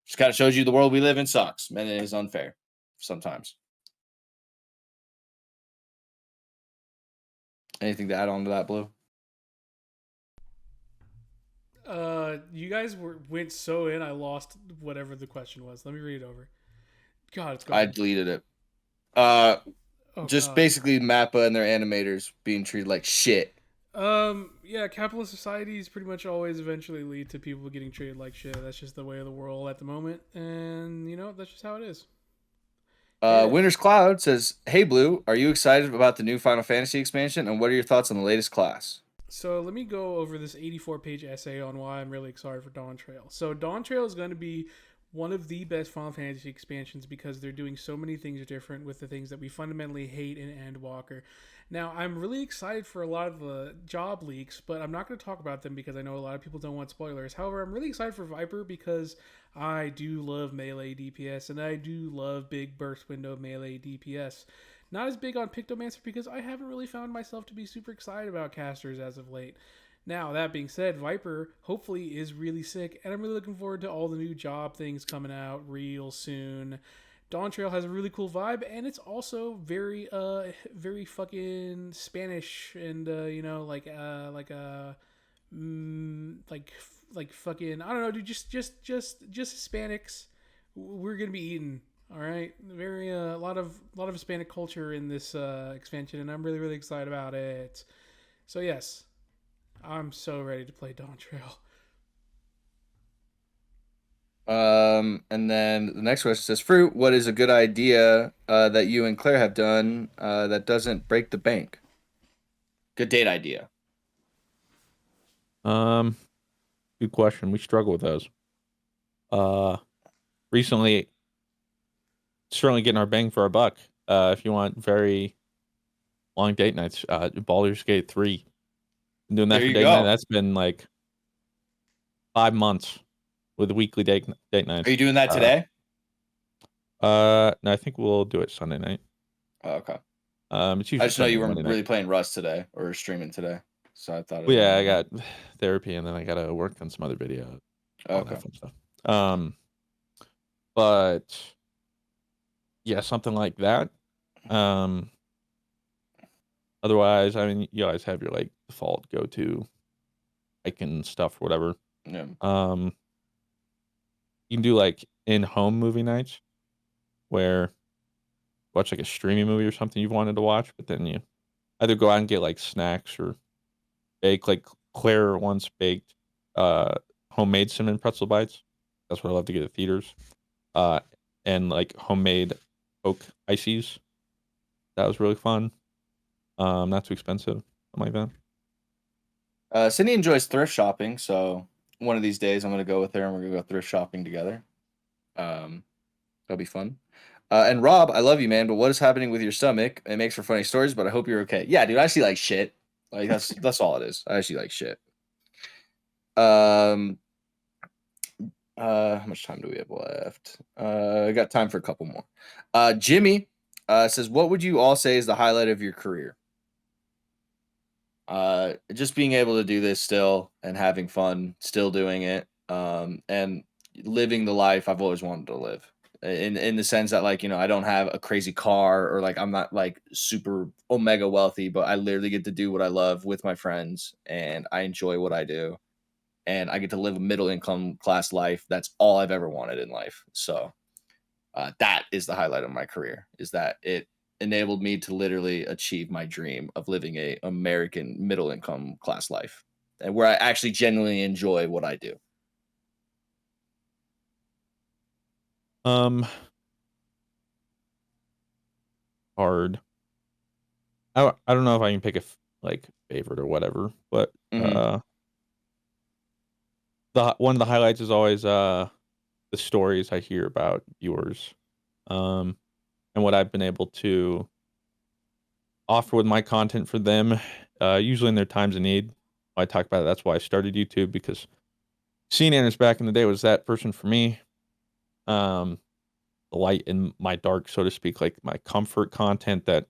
just kind of shows you the world we live in sucks, and it is unfair sometimes. Anything to add on to that, Blue? You guys went so in, I lost whatever the question was. Let me read it over. God, it's I gone. deleted it. Uh, Oh just God. basically Mappa and their animators being treated like shit. Yeah, capitalist societies pretty much always eventually lead to people getting treated like shit. That's just the way of the world at the moment, and that's just how it is. Yeah. Winter's Cloud says, "Hey Blue, are you excited about the new Final Fantasy expansion? And what are your thoughts on the latest class?" So let me go over this 84-page essay on why I'm really excited for Dawntrail. So Dawntrail is going to be one of the best Final Fantasy expansions because they're doing so many things different with the things that we fundamentally hate in Endwalker. Now, I'm really excited for a lot of the job leaks, but I'm not going to talk about them because I know a lot of people don't want spoilers. However, I'm really excited for Viper because I do love melee DPS and I do love big burst window melee DPS. Not as big on Pictomancer because I haven't really found myself to be super excited about casters as of late. Now, that being said, Viper hopefully is really sick, and I'm really looking forward to all the new job things coming out real soon. Dawntrail has a really cool vibe, and it's also very fucking Spanish, and like fucking I don't know, dude. Just Hispanics. We're gonna be eating. All right, very a lot of Hispanic culture in this expansion, and I'm really excited about it. So yes, I'm so ready to play Dawntrail. And then the next question says, "Fruit, what is a good idea that you and Claire have done that doesn't break the bank?" Good date idea. Um, Good question. We struggle with those. Recently, certainly getting our bang for our buck. If you want very long date nights, Baldur's Gate 3. Been doing that There for you date night. go. That's been like 5 months with weekly date Are you nights. doing that today? No, I think we'll do it Sunday night. Oh, okay. It's I usually just know Sunday you or were Monday night. really playing Rust today or streaming today, so I thought I Well, didn't yeah, I know. got therapy and then I gotta work on some other video, all Okay. that fun stuff. But yeah, something like that. Um, Otherwise, I mean, you always have your like default go to icon stuff, or whatever. Yeah. You can do like in-home movie nights where watch like a streaming movie or something you've wanted to watch, but then you either go out and get like snacks or bake. Like Claire once baked homemade cinnamon pretzel bites. That's what I love to get at theaters. Uh, and like homemade Coke ices. That was really fun. Not too expensive. Something like that. Cindy enjoys thrift shopping, so one of these days I'm gonna go with her and we're gonna go thrift shopping together. Um, that'll be fun. And Rob, I love you, man, but what is happening with your stomach? It makes for funny stories, but I hope you're okay. Yeah, dude, I see like shit. Like that's all it is. I actually like shit. Um, how much time do we have left? I got time for a couple more. Jimmy says, "What would you all say is the highlight of your career?" Just being able to do this still and having fun, still doing it, and living the life I've always wanted to live. In the sense that like I don't have a crazy car or like I'm not like super omega wealthy, but I literally get to do what I love with my friends and I enjoy what I do and I get to live a middle income class life. That's all I've ever wanted in life. So that is the highlight of my career. Is that it enabled me to literally achieve my dream of living a American middle income class life, and where I actually genuinely enjoy what I do. Um, Hard. I don't know if I can pick a like favorite or whatever, but Mhm. one of the highlights is always the stories I hear about viewers, and what I've been able to offer with my content for them, usually in their times of need. I talk about it. That's why I started YouTube, because seeing animators back in the day was that person for me. The light in my dark, so to speak, like my comfort content that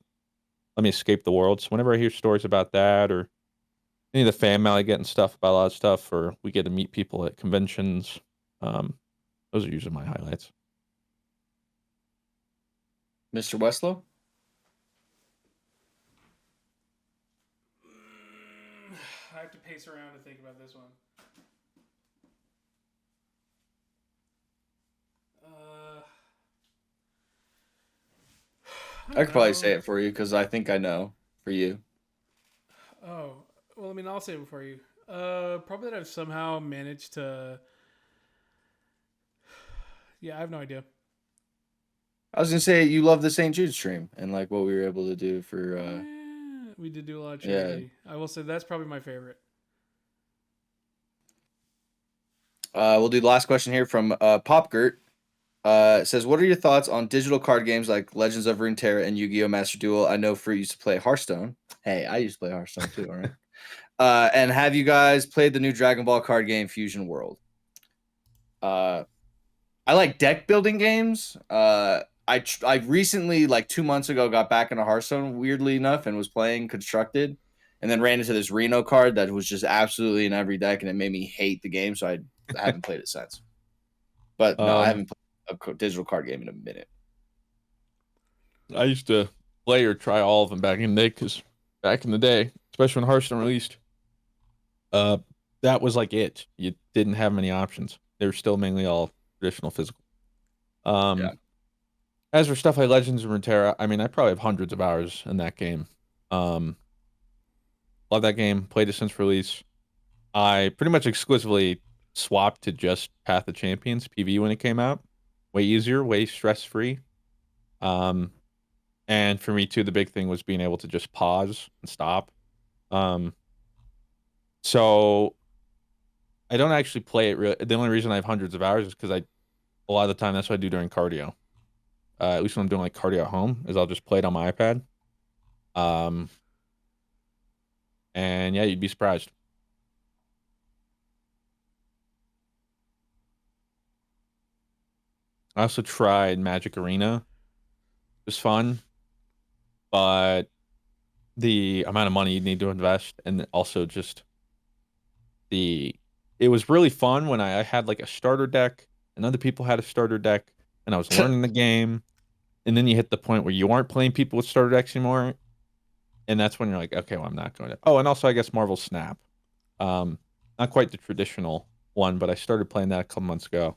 let me escape the world. So whenever I hear stories about that, or any of the fan mail I get and stuff about a lot of stuff, or we get to meet people at conventions, those are usually my highlights. Mr. Westlow? I have to pace around to think about this one. I could probably say it for you because I think I know for you. Oh, well, I mean, I'll say it for you. Probably that I've somehow managed to. Yeah, I have no idea. I was gonna say you love the St. Jude stream and like what we were able to do for. Yeah, we did do a lot of Yeah. charity. I will say that's probably my favorite. We'll do the last question here from Popgurt. It says, what are your thoughts on digital card games like Legends of Runeterra and Yu-Gi-Oh! Master Duel? I know Fruit used to play Hearthstone. Hey, I used to play Hearthstone too, all right? And have you guys played the new Dragon Ball card game Fusion World? I like deck building games. I recently, like 2 months ago, got back into Hearthstone, weirdly enough, and was playing Constructed, and then ran into this Reno card that was just absolutely in every deck, and it made me hate the game, so I haven't played it since. But no, I haven't played a digital card game in a minute. I used to play or try all of them back in the day, because back in the day, especially when Hearthstone released, that was like it. You didn't have many options. They were still mainly all traditional physical. Yeah. As for stuff like Legends of Runeterra, I mean, I probably have hundreds of hours in that game. Love that game. Played it since release. I pretty much exclusively swapped to just Path of Champions PV when it came out. Way easier, way stress-free. And for me too, the big thing was being able to just pause and stop. So I don't actually play it really. The only reason I have hundreds of hours is because a lot of the time that's what I do during cardio. At least when I'm doing like cardio at home, is I'll just play it on my iPad. And yeah, you'd be surprised. I also tried Magic Arena. It was fun, but the amount of money you need to invest, and also just it was really fun when I had like a starter deck and other people had a starter deck and I was learning the game, and then you hit the point where you aren't playing people with starter decks anymore, and that's when you're like, okay, well, I'm not going to. Oh, and also I guess Marvel Snap. Not quite the traditional one, but I started playing that a couple months ago.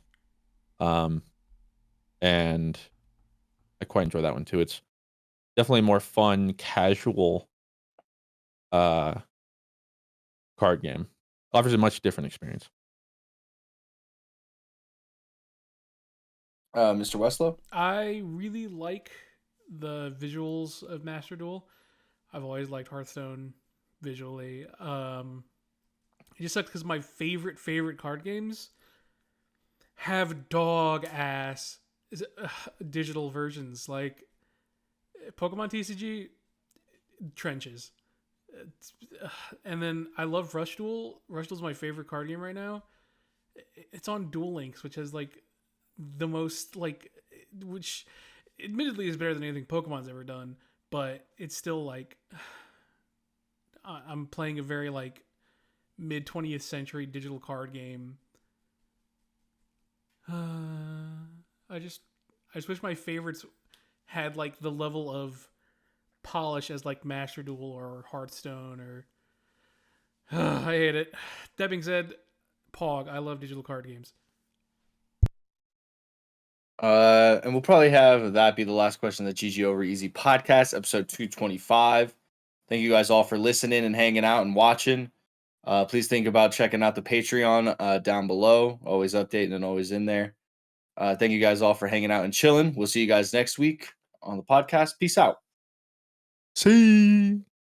And I quite enjoy that one too. It's definitely more fun, casual card game. Offers a much different experience. Mr. Westlow? I really like the visuals of Master Duel. I've always liked Hearthstone visually. It just sucks because my favorite card games have dog ass digital versions. Like Pokemon TCG, trenches. And then I love Rush Duel. Rush Duel is my favorite card game right now. It's on Duel Links, which has like the most like, which admittedly is better than anything Pokemon's ever done, but it's still like I'm playing a very like mid 20th century digital card game. I just wish my favorites had like the level of polish as like Master Duel or Hearthstone or I hate it. That being said, Pog, I love digital card games. And we'll probably have that be the last question of the GG Over Easy podcast, episode 225. Thank you guys all for listening and hanging out and watching. Please think about checking out the Patreon down below. Always updating and always in there. Thank you guys all for hanging out and chilling. We'll see you guys next week on the podcast. Peace out. See.